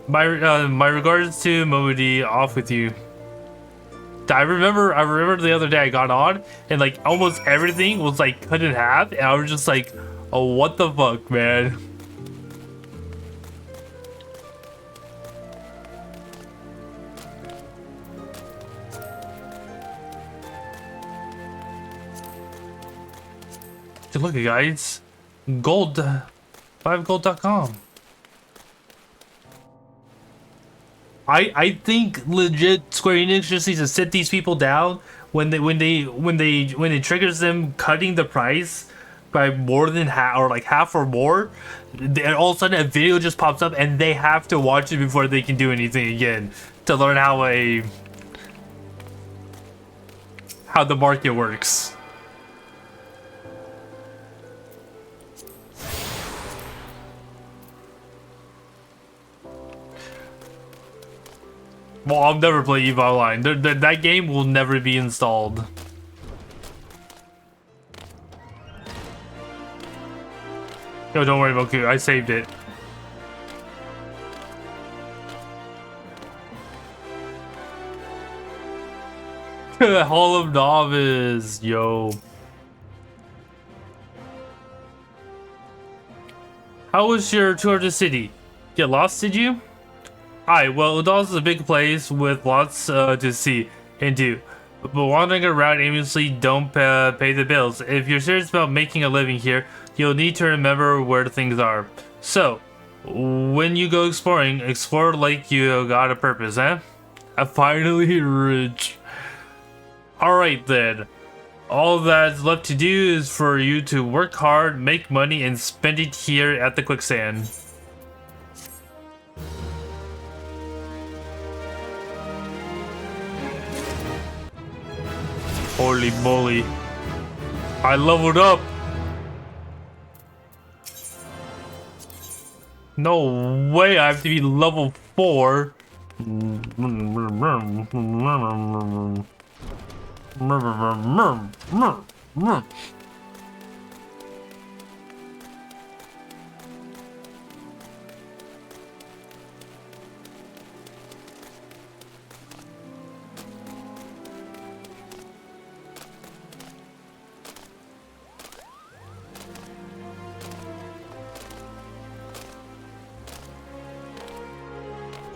My regards to Momodi. Off with you. I remember the other day I got on and like almost everything was like cut in half, and I was just like, oh, what the fuck, man. Look at guys, gold, 5gold.com. I think legit Square Enix just needs to sit these people down when it triggers them cutting the price by more than half or like half or more. And all of a sudden a video just pops up and they have to watch it before they can do anything again to learn how the market works. Well, I'll never play EVE Online. That game will never be installed. Yo, don't worry, Moku. I saved it. Hall of Novice, yo. How was your tour of the city? Get lost, did you? Alright, well, Udall is a big place with lots to see and do. But wandering around aimlessly don't pay the bills. If you're serious about making a living here, you'll need to remember where things are. So, when you go exploring, explore like you got a purpose, eh? I'm finally rich. Alright then. All that's left to do is for you to work hard, make money, and spend it here at the quicksand. Holy moly. I leveled up. No way, I have to be level 4.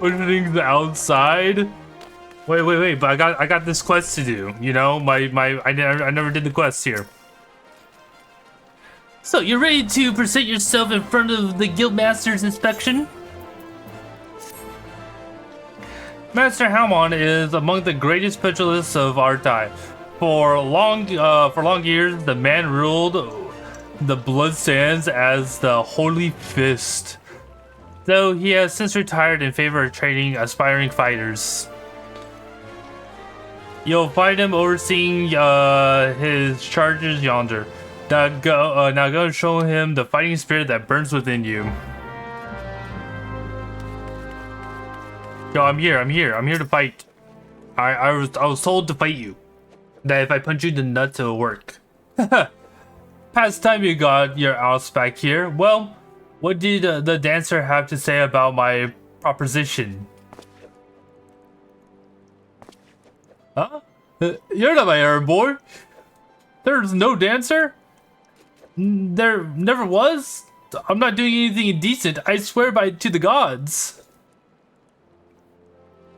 Pushing things outside. Wait, but I got this quest to do. You know, I never did the quest here. So you're ready to present yourself in front of the Guildmaster's inspection? Master Halmon is among the greatest pugilists of our time. For long years, the man ruled the Bloodsands as the Holy Fist. Though he has since retired in favor of training aspiring fighters. You'll find him overseeing his charges yonder. Now go and show him the fighting spirit that burns within you. Yo, I'm here to fight. I was told to fight you. That if I punch you in the nuts, it'll work. Past time you got your ass back here. Well, what did the dancer have to say about my proposition? Huh? You're not my errand boy. There's no dancer? There never was? I'm not doing anything indecent. I swear to the gods.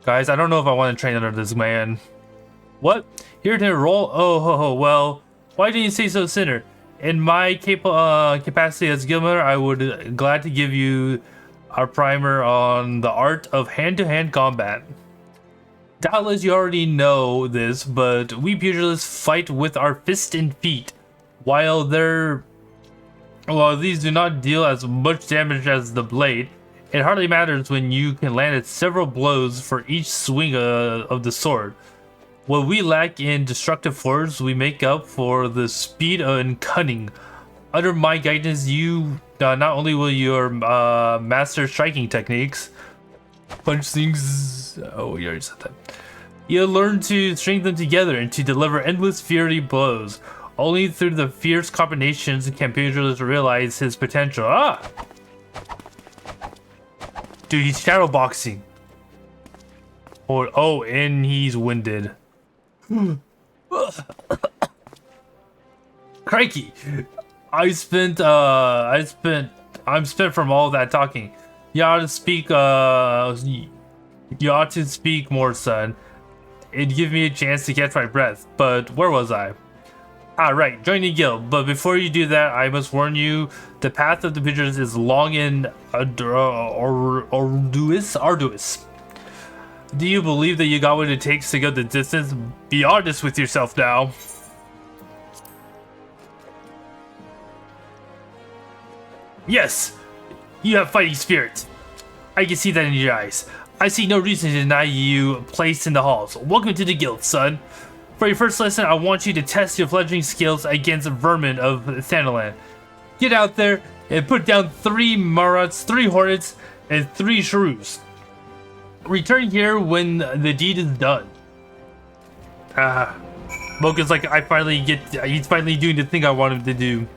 Guys, I don't know if I want to train under this man. What? Here to roll? Oh, well, why didn't you say so sooner? In my capacity as Gilmer, I would glad to give you our primer on the art of hand-to-hand combat. Doubtless you already know this, but we pugilists fight with our fists and feet. While these do not deal as much damage as the blade, it hardly matters when you can land several blows for each swing of the sword. What we lack in destructive force, we make up for the speed and cunning. Under my guidance, you not only will you master striking techniques, Punch things. Oh, you already said that. You learn to string them together and to deliver endless fury blows. Only through the fierce combinations can Pedro's realize his potential. Ah! Dude, he's shadowboxing. Oh, and he's winded. Crikey! I'm spent from all that talking. You ought to speak, more, son. It'd give me a chance to catch my breath. But where was I? Ah, right, join the guild. But before you do that, I must warn you, the path of the pigeons is long and arduous. Do you believe that you got what it takes to go the distance? Be honest with yourself now. Yes, you have fighting spirit. I can see that in your eyes. I see no reason to deny you place in the halls. Welcome to the guild, son. For your first lesson, I want you to test your fledgling skills against vermin of Thanalan. Get out there and put down 3 Marats, 3 Hornets, and 3 Shrews. Return here when the deed is done. Mocha's like, he's finally doing the thing I want him to do.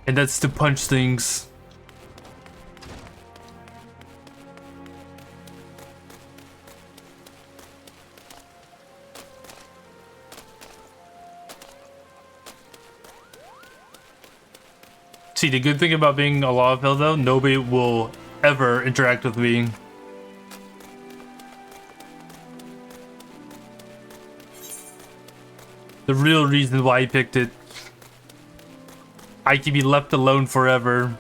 And that's to punch things. See, the good thing about being a law pill though, nobody will ever interact with me. The real reason why I picked it. I can be left alone forever.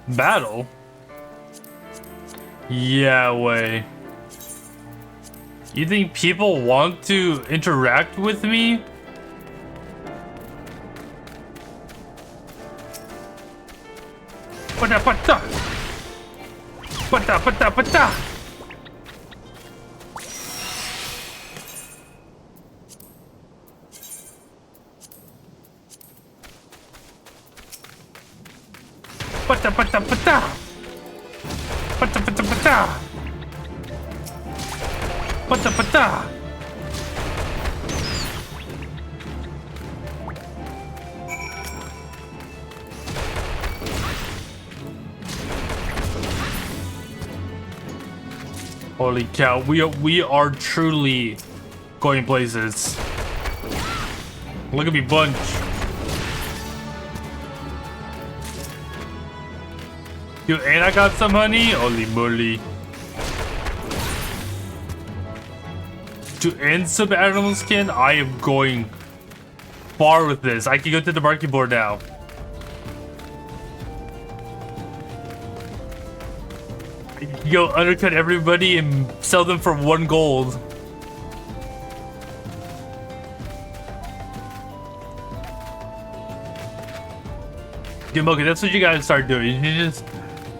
Battle? Yeah, way. You think people want to interact with me? Pata pata! Pata pata pata! Pata pata pata! Pata pata pata! Pata pata! Holy cow, we are truly going places. Look at me bunch. Dude, and I got some honey? Holy moly. To end some animal skin, I am going far with this. I can go to the market board now. Yo, undercut everybody and sell them for 1 gold. Dude, okay, that's what you gotta start doing. You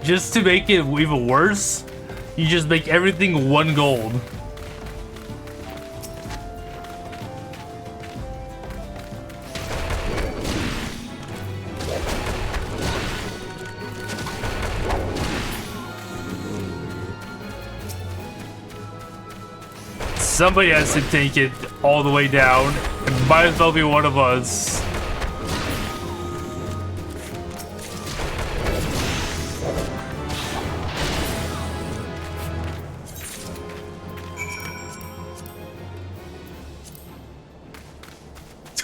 just to make it even worse, you just make everything 1 gold. Somebody has to take it all the way down. It might as well be one of us.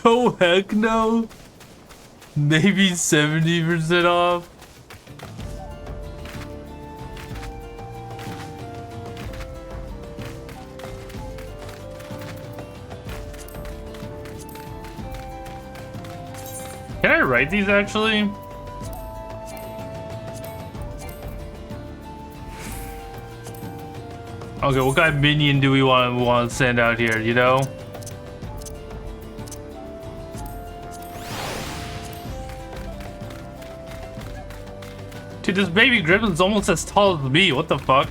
Oh heck no. Maybe 70% off. Can I write these actually? Okay, what kind of minion do we want to send out here, you know? To this baby gremlin's almost as tall as me. What the fuck?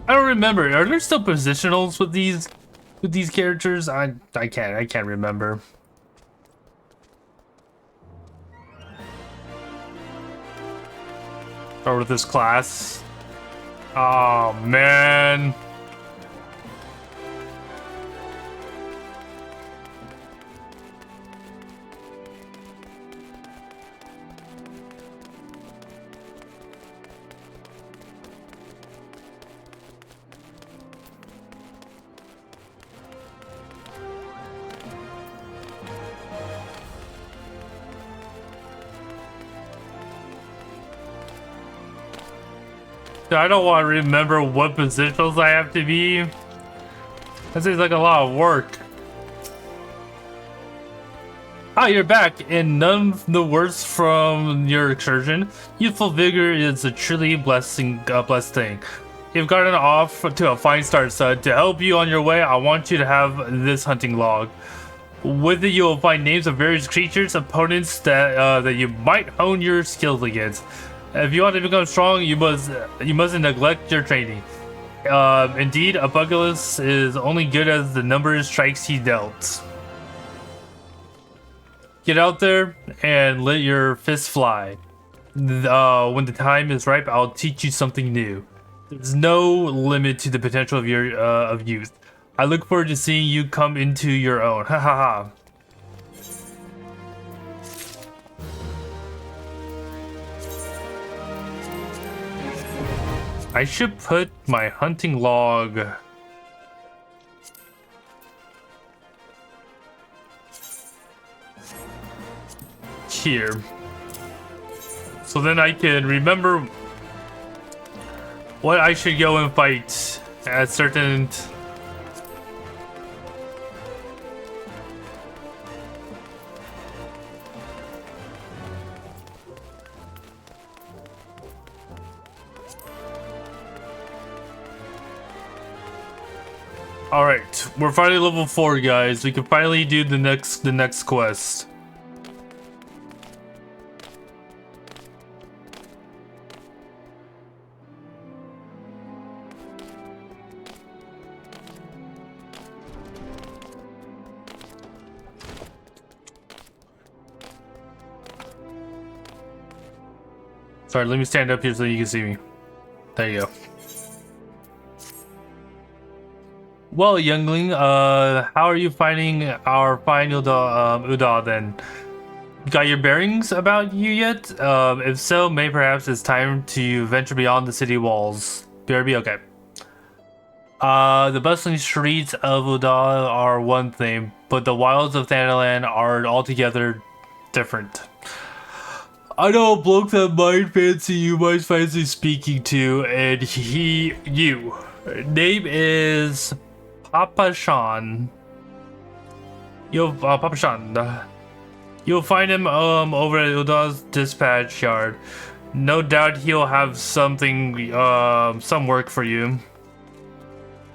I don't remember. Are there still positionals with these characters? I can't remember. Or with this class. Oh man. I don't want to remember what positions I have to be. That seems like a lot of work. Ah, you're back, and none the worse from your excursion. Youthful vigor is a truly blessed thing. You've gotten off to a fine start, son. To help you on your way, I want you to have this hunting log. With it, you will find names of various creatures, opponents that you might hone your skills against. If you want to become strong, you mustn't neglect your training. Indeed, a buckalist is only good as the number of strikes he dealt. Get out there and let your fists fly. When the time is ripe, I'll teach you something new. There's no limit to the potential of your of youth. I look forward to seeing you come into your own. Ha ha ha. I should put my hunting log here, so then I can remember what I should go and fight at certain Alright, we're finally level 4, guys. We can finally do the next quest. Sorry, let me stand up here so you can see me. There you go. Well, youngling, how are you finding our fine Uda then? Got your bearings about you yet? If so, maybe perhaps it's time to venture beyond the city walls. BRB, okay. The bustling streets of Uda are one thing, but the wilds of Thanalan are altogether different. I know a bloke that might fancy speaking to, and you. Name is Papa Sean. Papa Sean. You'll find him over at Uda's dispatch yard. No doubt he'll have something, some work for you.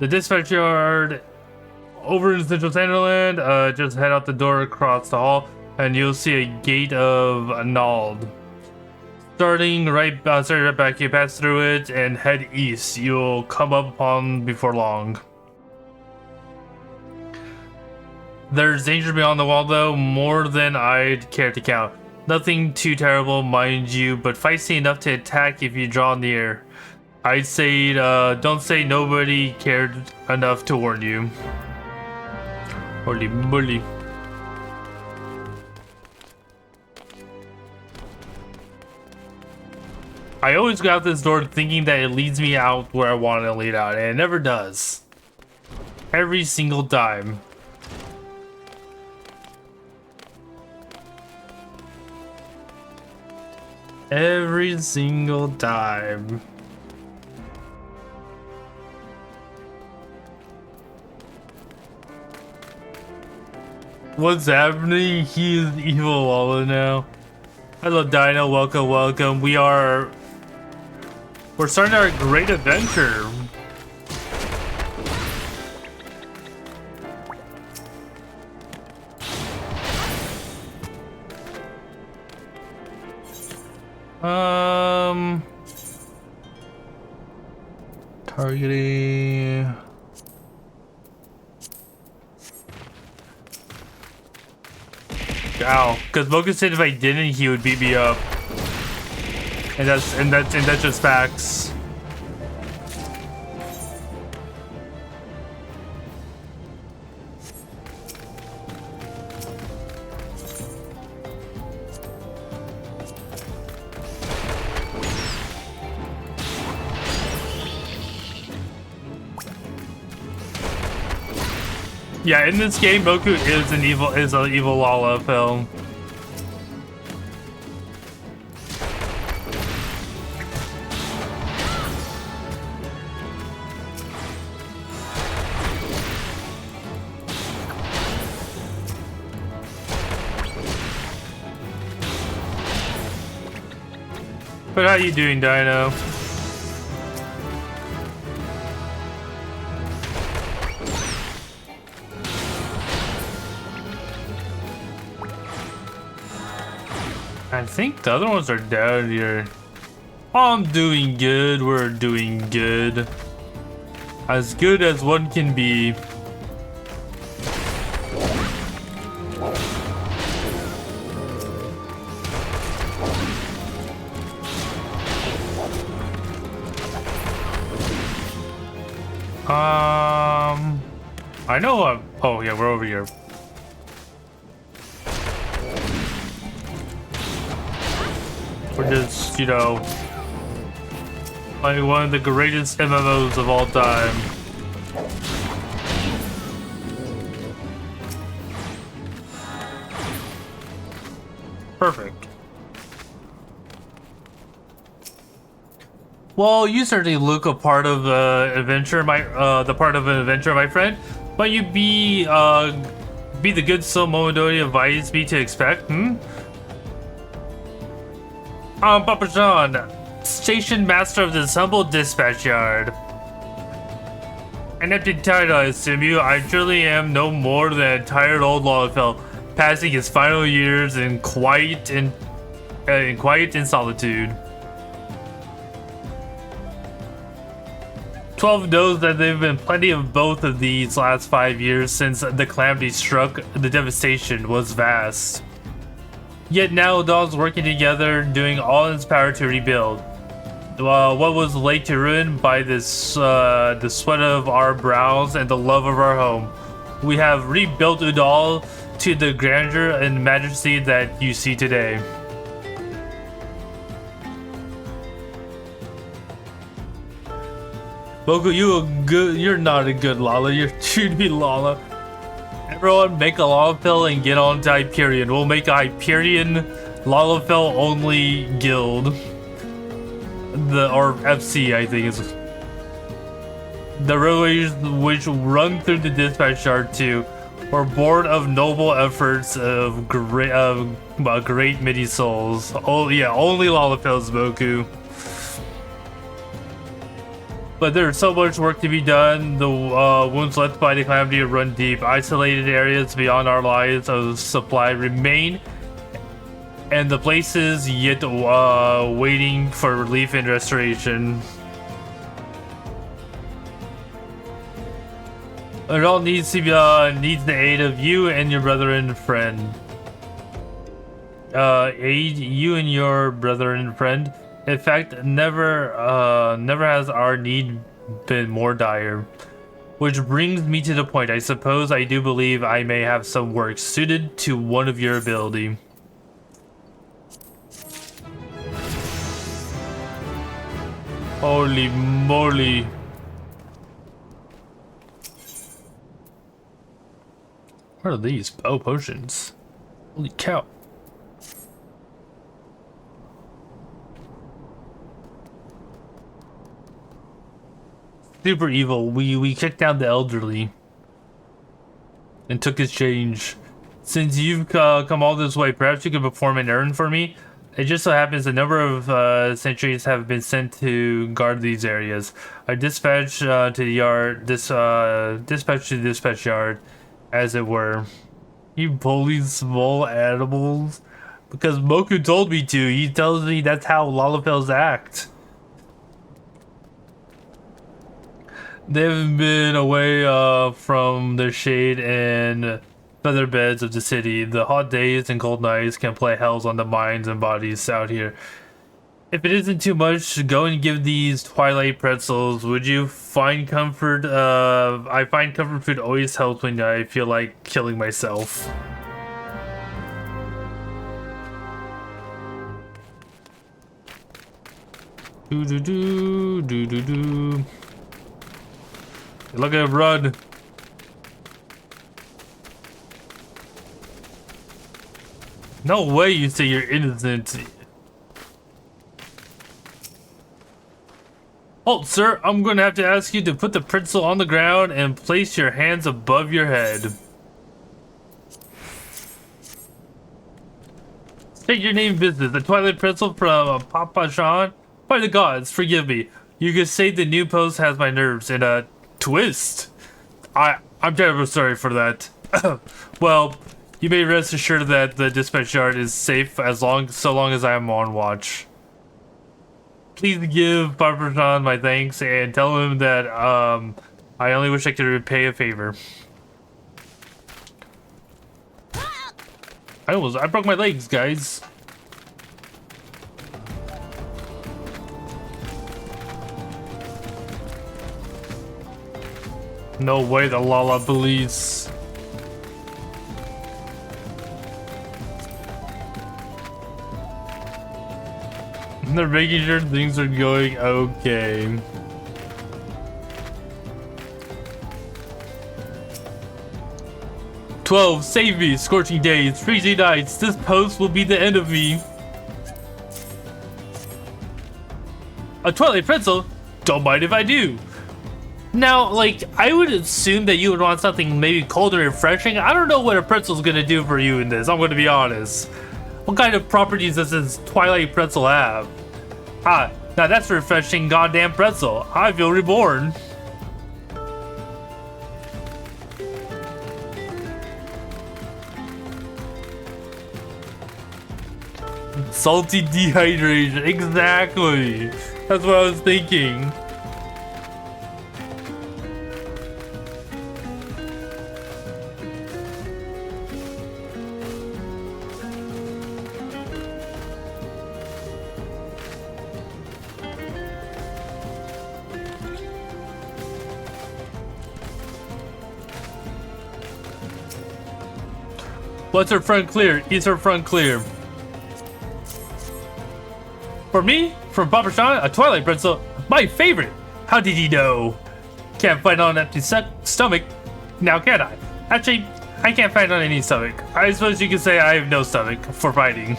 The dispatch yard over in Central Thanaland. Just head out the door across the hall, and you'll see a gate of Nald. Starting right back, you pass through it and head east. You'll come up upon before long. There's danger beyond the wall, though, more than I'd care to count. Nothing too terrible, mind you, but feisty enough to attack if you draw near. I'd say, don't say nobody cared enough to warn you. Holy moly. I always go out this door thinking that it leads me out where I want it to lead out, and it never does. Every single time. Every single time. What's happening? He is evil Walla now. Hello, Dino. Welcome, welcome. We're starting our great adventure. Targeting. Ow, because Mocha said if I didn't, he would beat me up, and that's just facts. Yeah, in this game, Moku is an evil Lala film. But how you doing, Dino? I think the other ones are down here. I'm doing good. We're doing good. As good as one can be. I know. Oh yeah, we're over here. We're just, you know, like one of the greatest MMOs of all time. Perfect. Well, you certainly look a part of the adventure, the part of an adventure, my friend. But you be the good soul Momodori advised me to expect, Papa John, station master of this humble dispatch yard. An empty title, I assume you. I truly am no more than a tired old Lawfell, passing his final years in quiet and solitude. 12 knows that there have been plenty of both of these last 5 years since the calamity struck. The devastation was vast. Yet now Dawn's working together, doing all in its power to rebuild. What was laid to ruin by this, the sweat of our brows and the love of our home. We have rebuilt Udall to the grandeur and majesty that you see today. Boku, you're not a good Lala. You're too to be Lala. Everyone make a Lalafell and get on to Hyperion. We'll make a Hyperion Lalafell only guild. Or FC, I think is. The railways which run through the dispatch yard too were born of noble efforts of great many souls. Oh yeah, only Lalafells, Boku. But there's so much work to be done. The wounds left by the calamity run deep. Isolated areas beyond our lives of supply remain, and the places yet waiting for relief and restoration. It all needs to be needs the aid of you and your brother and friend. Aid you and your brother and friend. In fact, never has our need been more dire. Which brings me to the point. I suppose I do believe I may have some work suited to one of your ability. Holy moly. What are these? Oh, potions. Holy cow. Super evil. We kicked down the elderly and took his change. Since you've come all this way, perhaps you could perform an errand for me. It just so happens a number of sentries have been sent to guard these areas. I dispatch to the yard. Dispatch to the dispatch yard, as it were. You bully small animals, because Moku told me to. He tells me that's how Lalafels act. They've been away from their shade and feather beds of the city. The hot days and cold nights can play hells on the minds and bodies out here. If it isn't too much, go and give these twilight pretzels. Would you find comfort? I find comfort food always helps when I feel like killing myself. Do do do do do do. Look at him run. No way you say you're innocent. Halt, sir. I'm going to have to ask you to put the pretzel on the ground and place your hands above your head. State your name and business. The Twilight Pretzel from Papa Sean? By the gods, forgive me. You could say the new post has my nerves in a twist. I'm terribly sorry for that. Well, you may rest assured that the dispatch yard is safe so long as I am on watch. Please give Parmesan my thanks and tell him that I only wish I could repay a favor. I broke my legs, guys. No way, the Lala police. They're making sure things are going okay. "12, save me, scorching days, freezing nights. This post will be the end of me." A Twilight Pretzel? Don't mind if I do. Now, like, I would assume that you would want something maybe cold and refreshing. I don't know what a pretzel's gonna do for you in this, I'm gonna be honest. What kind of properties does this Twilight Pretzel have? Ah, now that's a refreshing goddamn pretzel. I feel reborn. Salty dehydration, exactly. That's what I was thinking. What's her front clear? Is her front clear? For me? From Papa Sean, a Twilight Pretzel? My favorite! How did he know? Can't fight on an empty stomach. Now can I? Actually, I can't fight on any stomach. I suppose you could say I have no stomach for fighting.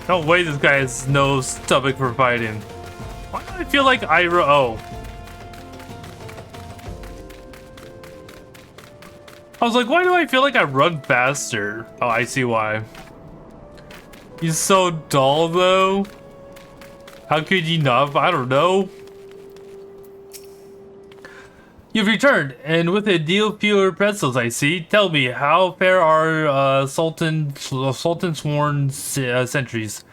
No way this guy has no stomach for fighting. Why do I feel like oh. I was like, why do I feel like I run faster? Oh, I see why. He's so dull, though. How could you not? I don't know. You've returned, and with a deal fewer pretzels, I see. Tell me, how fair are Sultan sworn sentries?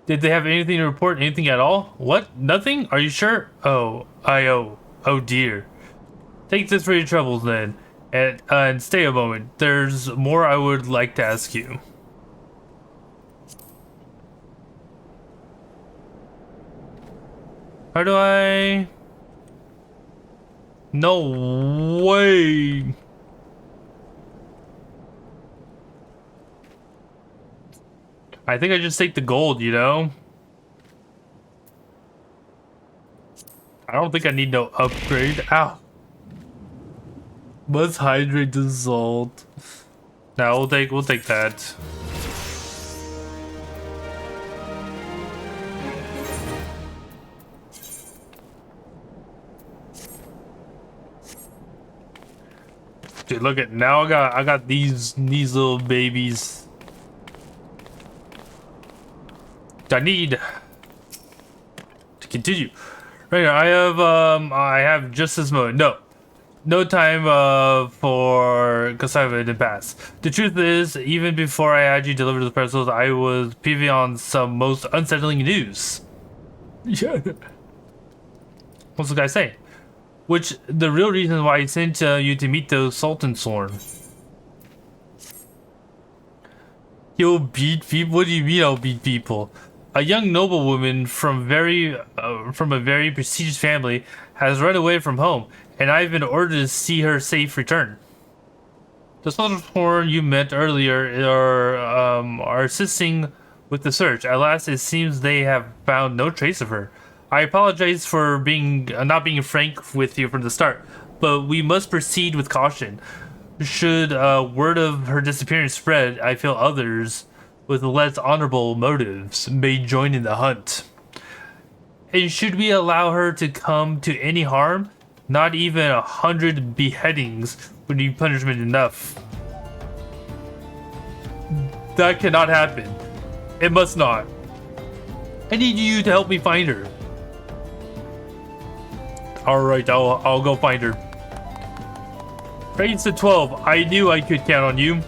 Did they have anything to report? Anything at all? What? Nothing? Are you sure? Oh, oh dear. Take this for your troubles, then. And stay a moment. There's more I would like to ask you. How do I... No way. I think I just take the gold, you know? I don't think I need no upgrade. Ow. Must hydrate the salt. Now we'll take that. Dude, look at now I got these little babies. I need to continue. Right now, I have just this moment. No time for Cassava to pass. The truth is, even before I actually delivered the parcels, I was privy on some most unsettling news. Yeah. What's the guy saying? Which the real reason why I sent you to meet the Sultan Sorn. He'll beat people? What do you mean I'll beat people? A young noblewoman from a very prestigious family has run away from home, and I've been ordered to see her safe return. The Sultan Sorn you met earlier are assisting with the search. At last, it seems they have found no trace of her. I apologize for not being frank with you from the start, but we must proceed with caution. Should word of her disappearance spread, I feel others with less honorable motives may join in the hunt. And should we allow her to come to any harm, not even 100 beheadings would be punishment enough. That cannot happen. It must not. I need you to help me find her. Alright, I'll go find her. Rains to 12. I knew I could count on you.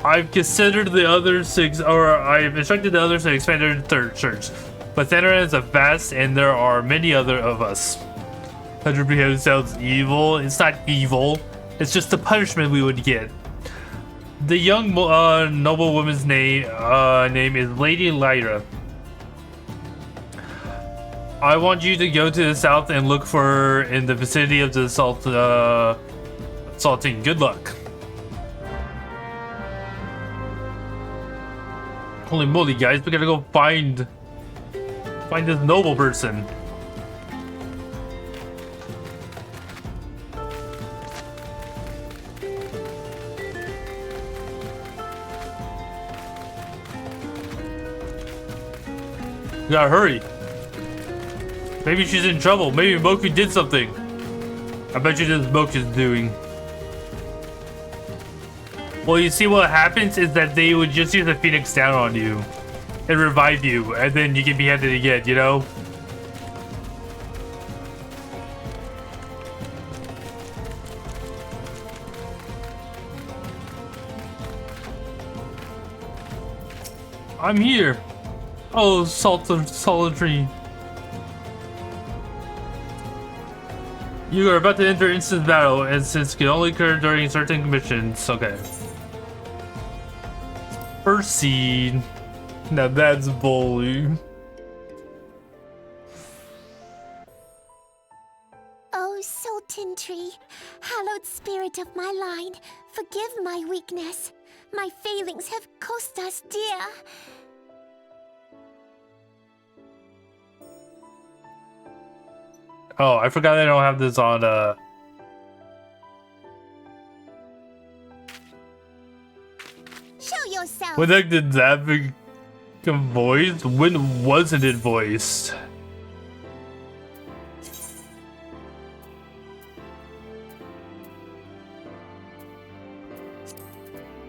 I've considered the other 6, or I've instructed the others to expand their third search. But Thanaran is a vast, and there are many other of us. 100 beheadings sounds evil. It's not evil. It's just the punishment we would get. The young noblewoman's name is Lady Lyra. I want you to go to the south and look for her in the vicinity of the Saltine. Good luck. Holy moly, guys, we gotta go find this noble person. We gotta hurry. Maybe she's in trouble. Maybe Moku did something. I bet you this Moku is doing. Well, you see what happens is that they would just use the Phoenix down on you and revive you, and then you get beheaded again, you know? I'm here. Oh, solitary. You are about to enter instant battle, and since it can only occur during certain missions, okay. Proceed. Now that's bully. Oh, Sultan Tree, hallowed spirit of my line, forgive my weakness. My failings have cost us dear. Oh, I forgot I don't have this on, Show yourself! When the heck did that become voiced? When wasn't it voiced?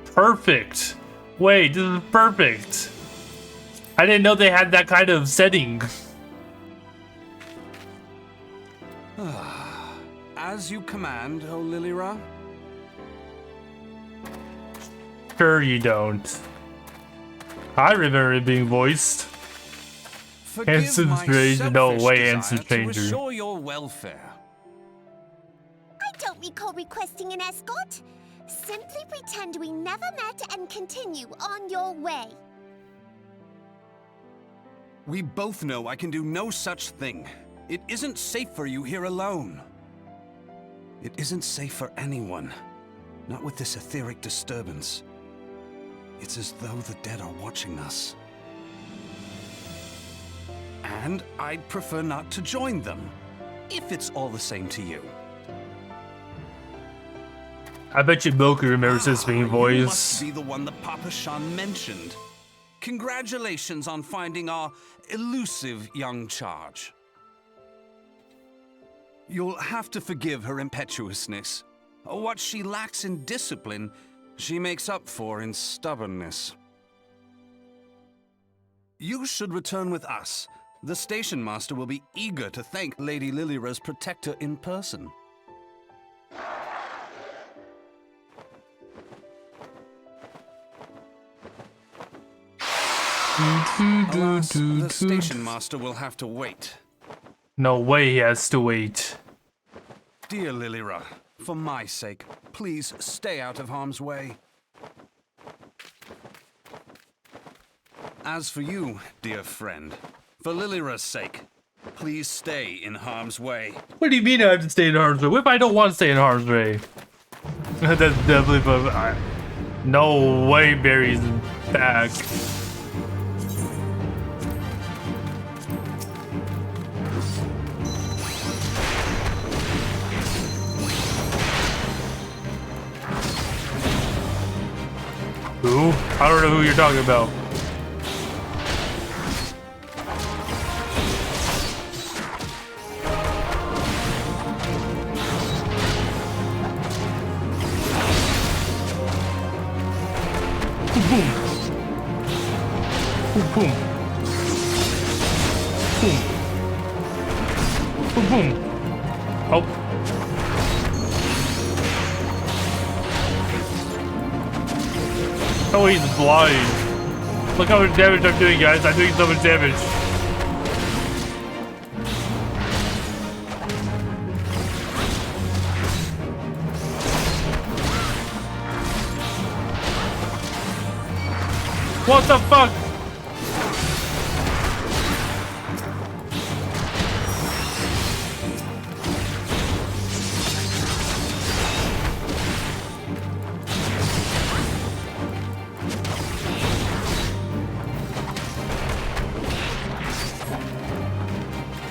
Perfect! Wait, this is perfect! I didn't know they had that kind of setting. As you command, O Lilira. Sure you don't. I remember it being voiced. Forgive Handsome my stranger, no selfish way, desire handsome to stranger. assure your welfare. I don't recall requesting an escort. Simply pretend we never met and continue on your way. We both know I can do no such thing. It isn't safe for you here alone. It isn't safe for anyone. Not with this etheric disturbance. It's as though the dead are watching us. And I'd prefer not to join them, if it's all the same to you. I bet you Moku remembers this being You voiced. must be the one that Papa Shan mentioned. Congratulations on finding our elusive young charge. You'll have to forgive her impetuousness. What she lacks in discipline, she makes up for in stubbornness. You should return with us. The station master will be eager to thank Lady Lilira's protector in person. Alas, the station master will have to wait. No way he has to wait. Dear Lilira, for my sake, please stay out of harm's way. As for you, dear friend, for Lilira's sake, please stay in harm's way. What do you mean I have to stay in harm's way? What if I don't want to stay in harm's way? That's definitely... No way Barry's back. Who? I don't know who you're talking about. Boom. Boom. Boom. Boom. Boom. Boom. Oh. Oh, he's blind. Look how much damage I'm doing, guys. I'm doing so much damage. What the fuck?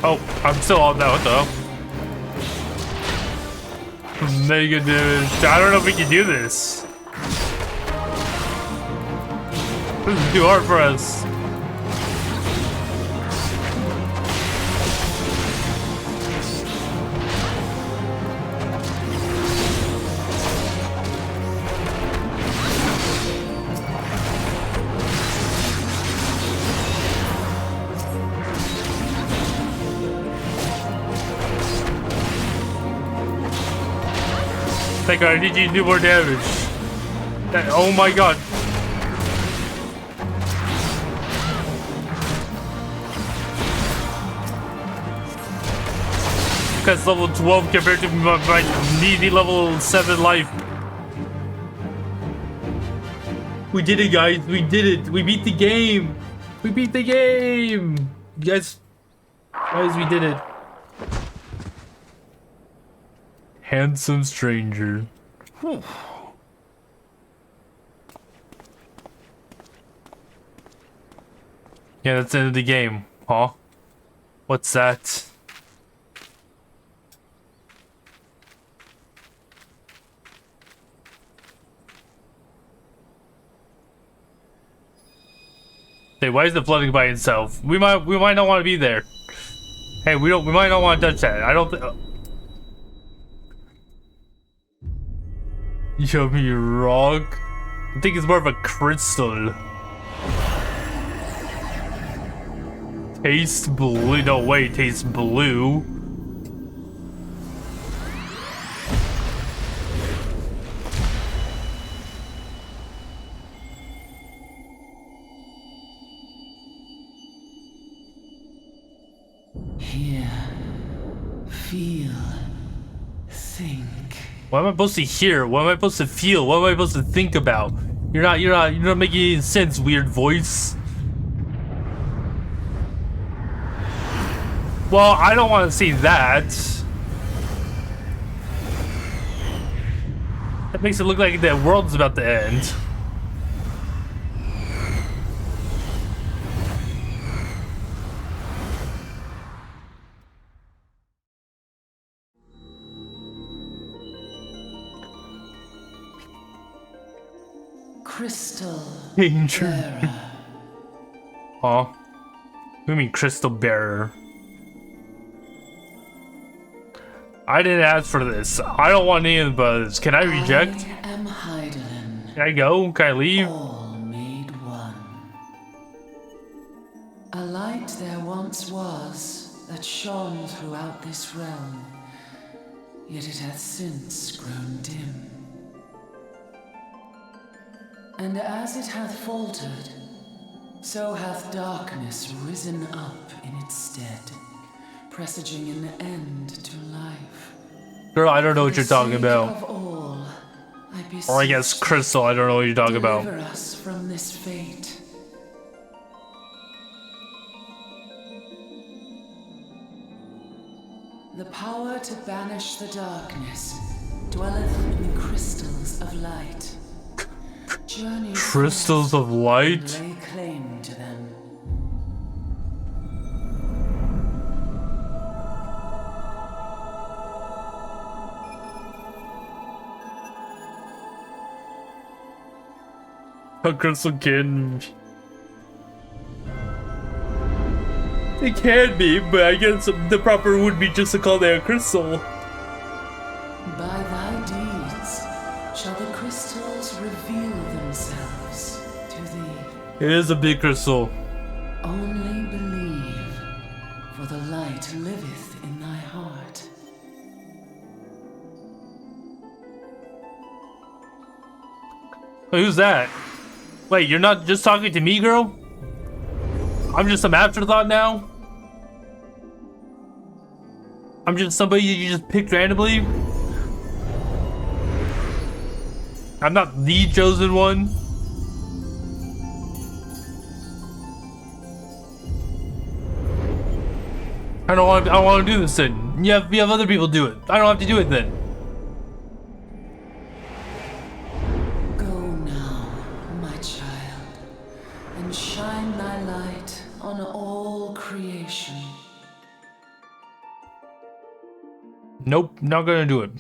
Oh, I'm still on that. What the hell? Mega damage. I don't know if we can do this. This is too hard for us. Thank God, I need you to do more damage. Oh my God. That's level 12 compared to my needy level 7 life. We did it, guys. We did it. We beat the game. We beat the game. Guys, we did it. Handsome stranger. Whew. Yeah, that's the end of the game. Huh? What's that? Hey, why is it flooding by itself? We might not want to be there. Hey, we might not want to touch that. I don't think. Yummy rock. I think it's more of a crystal. Taste blue. No way, tastes blue. Hear, feel, think. What am I supposed to hear? What am I supposed to feel? What am I supposed to think about? You're not making any sense, weird voice. Well, I don't want to see that. That makes it look like the world's about to end. Crystal Danger. bearer. Huh? What do you mean crystal bearer? I didn't ask for this. I don't want any of the buzz. Can I reject? I am Heidelin. Can I go? Can I leave? All made one. A light there once was that shone throughout this realm, yet it hath since grown dim. And as it hath faltered, so hath darkness risen up in its stead, presaging an end to life. Girl, I don't know what you're talking about. Of all, Or I guess Crystal, I don't know what you're talking about. Deliver us from this fate. The power to banish the darkness dwelleth in the crystals of light. Journey Crystals forth of light? and lay claim to them. A crystal can. It can be, but I guess the proper would be just to call it a crystal. By thy deeds shall the crystals reveal themselves to thee. It is a big crystal. Only believe, for the light liveth in thy heart. Who's that? Wait, you're not just talking to me, girl? I'm just some afterthought now? I'm just somebody you just picked randomly? I'm not the chosen one? I don't want to do this then. You have other people do it. I don't have to do it then. Go now, my child, and shine thy light on all creation. Nope, not gonna do it.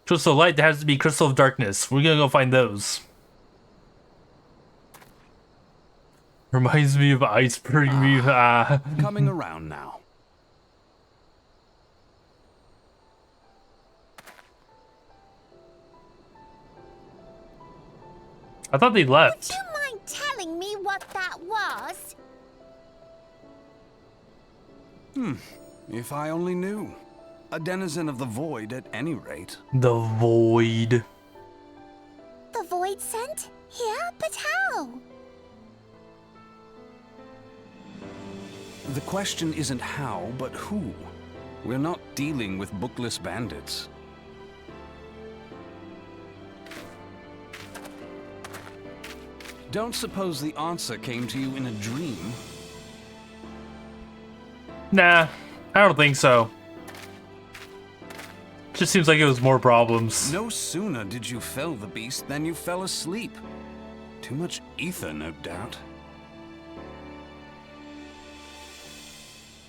Crystal of light, that has to be crystal of darkness. We're gonna go find those. Reminds me of iceberg me. Coming around now. I thought they left. Would you mind telling me what that was? If I only knew. A denizen of the void at any rate. The void. The void sent? Here? But how? The question isn't how, but who. We're not dealing with bookless bandits. Don't suppose the answer came to you in a dream? Nah, I don't think so. Just seems like it was more problems. No sooner did you fell the beast than you fell asleep. Too much ether, no doubt.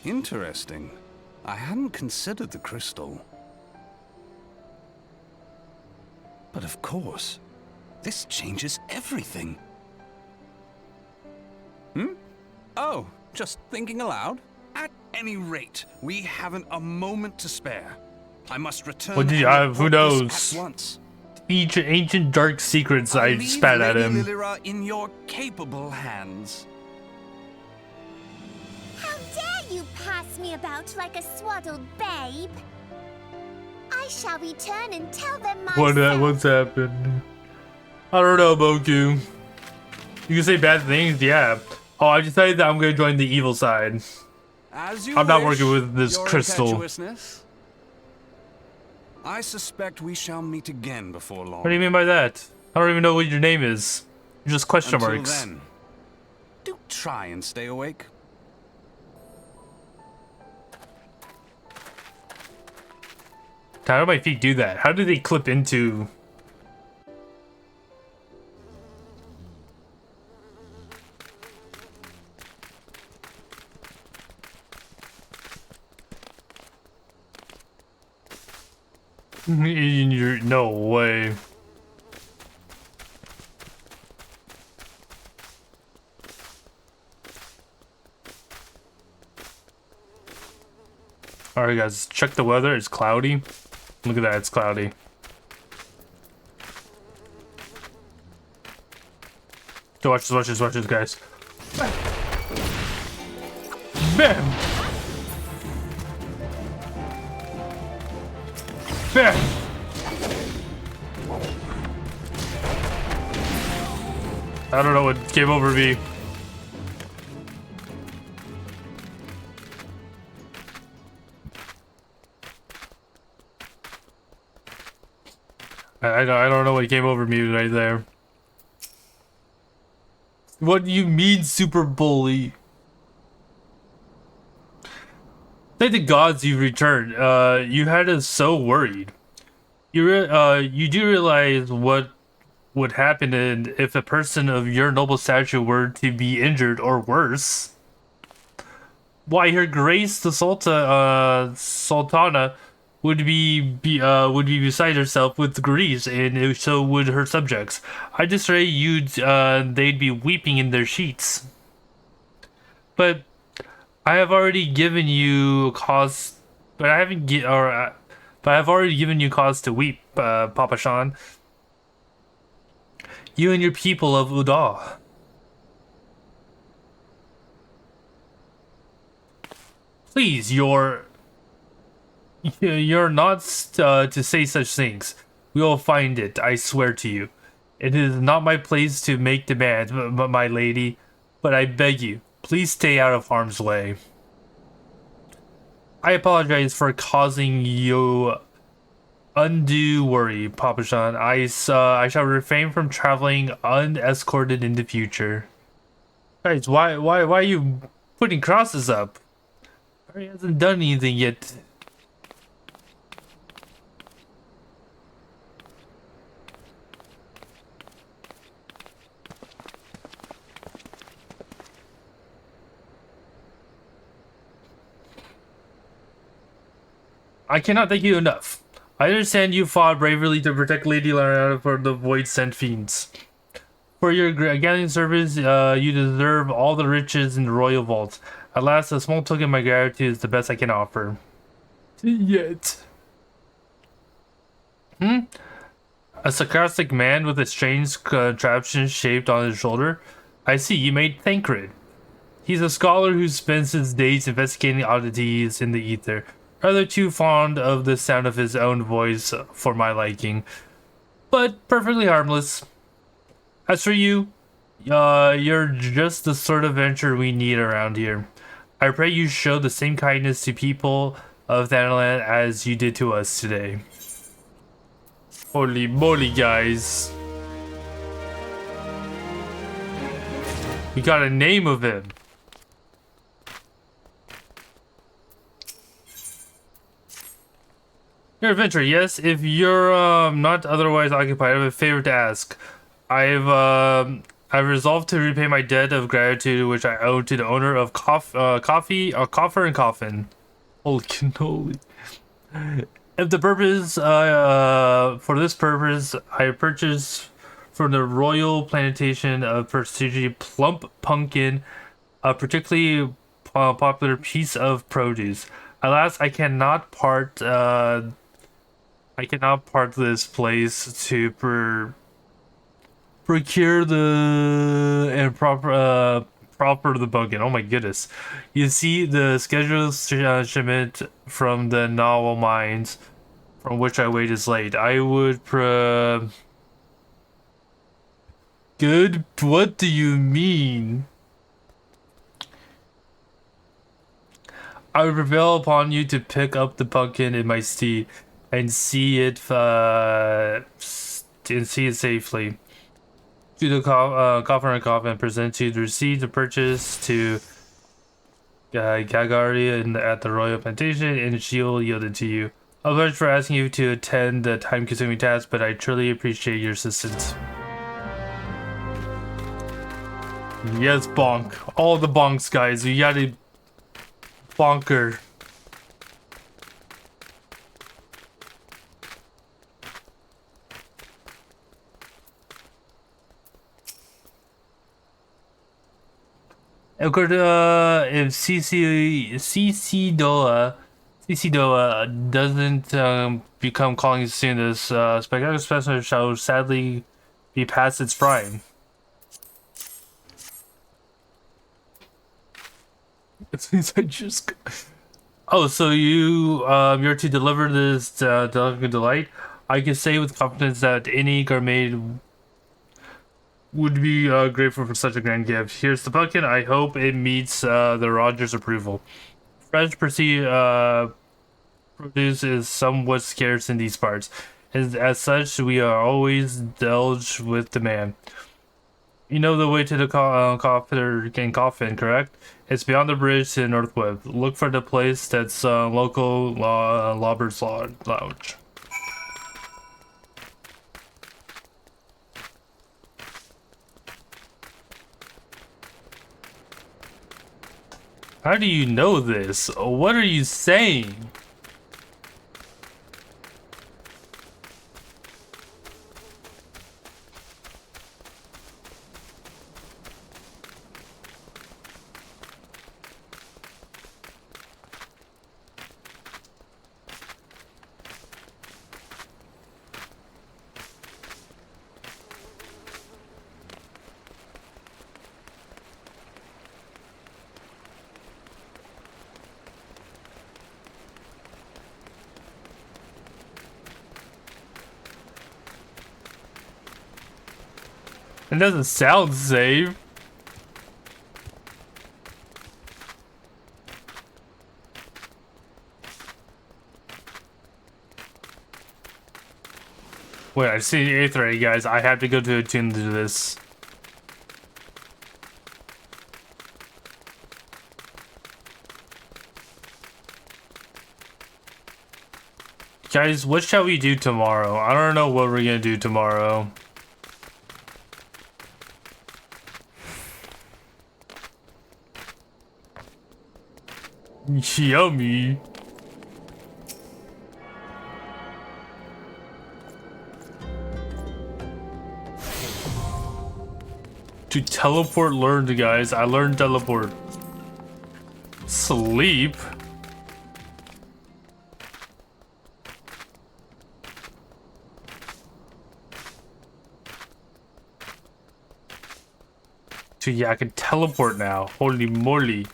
Interesting. I hadn't considered the crystal. But of course, this changes everything. Oh, just thinking aloud? At any rate, we haven't a moment to spare. I must return. What did you have? Who knows? At once. Ancient dark secrets I Leave spat at Lady him. Lilira in your capable hands. How dare you pass me about like a swaddled babe? I shall return and tell them myself. What's happened? I don't know, Boku. You can say bad things, yeah. Oh, I decided that I'm gonna join the evil side. As you I'm not wish, working with this Your crystal. impetuousness. I suspect we shall meet again before long. What do you mean by that? I don't even know what your name is. You're just question Until marks. then, do try and stay awake. How do my feet do that? How do they clip into... No way. Alright guys, check the weather. It's cloudy. Look at that, it's cloudy. So watch this, guys. Bam! Bam! I don't know what came over me. I don't know what came over me right there. What do you mean, Super Bully? Thank the gods you returned. You had us so worried. You do realize what would happen if a person of your noble stature were to be injured or worse. Why, Her Grace the Sultana would be beside herself with grief, and so would her subjects. I just say they'd be weeping in their sheets. But I have already given you cause. But I have already given you cause to weep, Papa Shan. You and your people of Uda. Please, you're not to say such things. We will find it, I swear to you. It is not my place to make demands, my lady, but I beg you, please stay out of harm's way. I apologize for causing you undue worry, Papa Shan. I shall refrain from traveling unescorted in the future. Guys, why are you putting crosses up? He hasn't done anything yet. I cannot thank you enough. I understand you fought bravely to protect Lady Lariana from the Void Sent Fiends. For your gallant service, you deserve all the riches in the royal vaults. At last, a small token of my gratitude is the best I can offer. Yet. A sarcastic man with a strange contraption shaped on his shoulder? I see, you made Thancred. He's a scholar who spends his days investigating oddities in the ether. Rather too fond of the sound of his own voice for my liking. But perfectly harmless. As for you, you're just the sort of adventure we need around here. I pray you show the same kindness to people of Thanalan as you did to us today. Holy moly, guys. We got a name of him. Your adventure, yes. If you're not otherwise occupied, I have a favor to ask. I've resolved to repay my debt of gratitude which I owe to the owner of Coffer and Coffin. Holy cannoli. If the purpose, for this purpose, I purchased from the Royal Plantation of Prestige Plump Pumpkin, a particularly popular piece of produce. Alas, I cannot part this place to procure the proper the pumpkin. Oh my goodness! You see, the scheduled shipment from the novel mines, from which I wait, is late. I would Good? What do you mean? I would prevail upon you to pick up the pumpkin in my steed and see it safely. To the Coffer and Coffin, present to the receipt of purchase to Gagari at the Royal Plantation, and she'll yield it to you. I'll apologize for asking you to attend the time-consuming task, but I truly appreciate your assistance. Yes, bonk. All the bonks, guys. We gotta bonker. Of course, if CC Doa doesn't become calling soon, this spectacular specimen shall sadly be past its prime. Since I just. Oh, so you're to deliver this delicate delight. I can say with confidence that any gourmet would be grateful for such a grand gift. Here's the bucket. I hope it meets the Rogers approval. Fresh produce is somewhat scarce in these parts, and as such, we are always deluged with demand. You know the way to the coffin, correct? It's beyond the bridge to the northwest. Look for the place that's local Lobber's Lounge. How do you know this? What are you saying? It doesn't sound safe. Wait, I see the 8th already, guys. I have to go to attune to this. Guys, what shall we do tomorrow? I don't know what we're gonna do tomorrow. Yummy. To teleport learned, guys. I learned teleport. Sleep? So yeah, I can teleport now. Holy moly.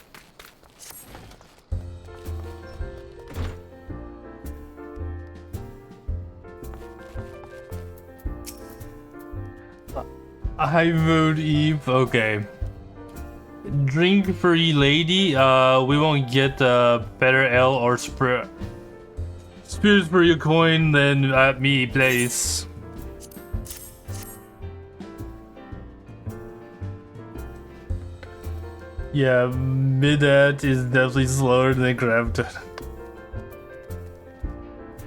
I vote Eve. Okay. Drink free lady. We won't get better ale or spirits for your coin than at me place. Yeah, Midat is definitely slower than Crafton.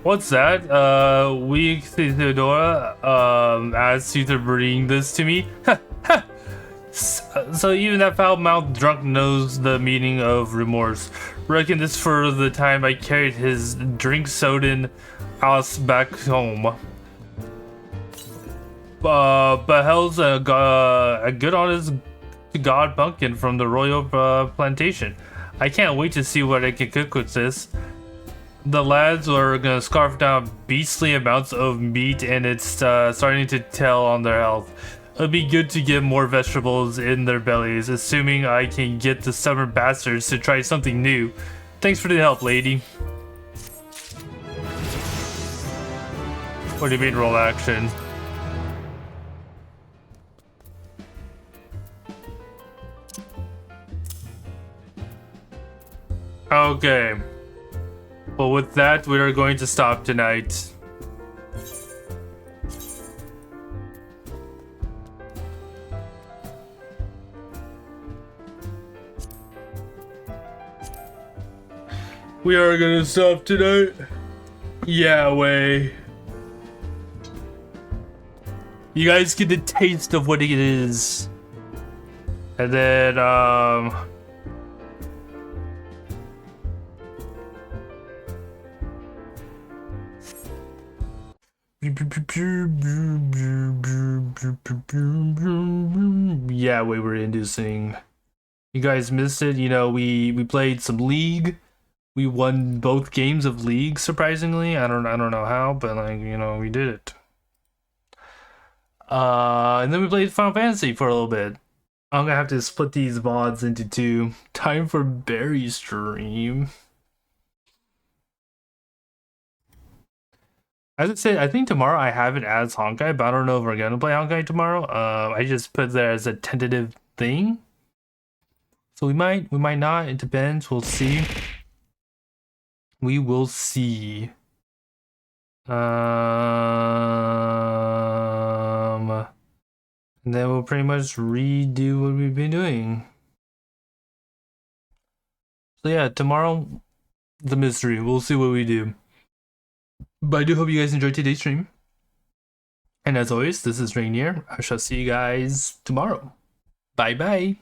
What's that? Weak Theodora asked you to bring this to me? So even that foul-mouthed drunk knows the meaning of remorse. Reckon this for the time I carried his drink-soden ass back home. But hell's a good honest god pumpkin from the royal plantation. I can't wait to see what I can cook with this. The lads are gonna scarf down beastly amounts of meat, and it's starting to tell on their health. It'll be good to get more vegetables in their bellies, assuming I can get the stubborn bastards to try something new. Thanks for the help, lady. What do you mean, roll action? Okay. Well, with that, we are going to stop tonight. We are gonna stop tonight. Yeah, way. You guys get a taste of what it is. And then, yeah, we were inducing. You guys missed it. You know, we played some League. We won both games of League, surprisingly. I don't know how, but like, you know, we did it. And then we played Final Fantasy for a little bit. I'm gonna have to split these VODs into two. Time for berry stream. As I said, I think tomorrow I have it as Honkai, but I don't know if we're gonna play Honkai tomorrow. I just put there as a tentative thing. So we might not. It depends. We'll see. We will see. And then we'll pretty much redo what we've been doing. So yeah, tomorrow, the mystery. We'll see what we do. But I do hope you guys enjoyed today's stream. And as always, this is Rainier. I shall see you guys tomorrow. Bye bye.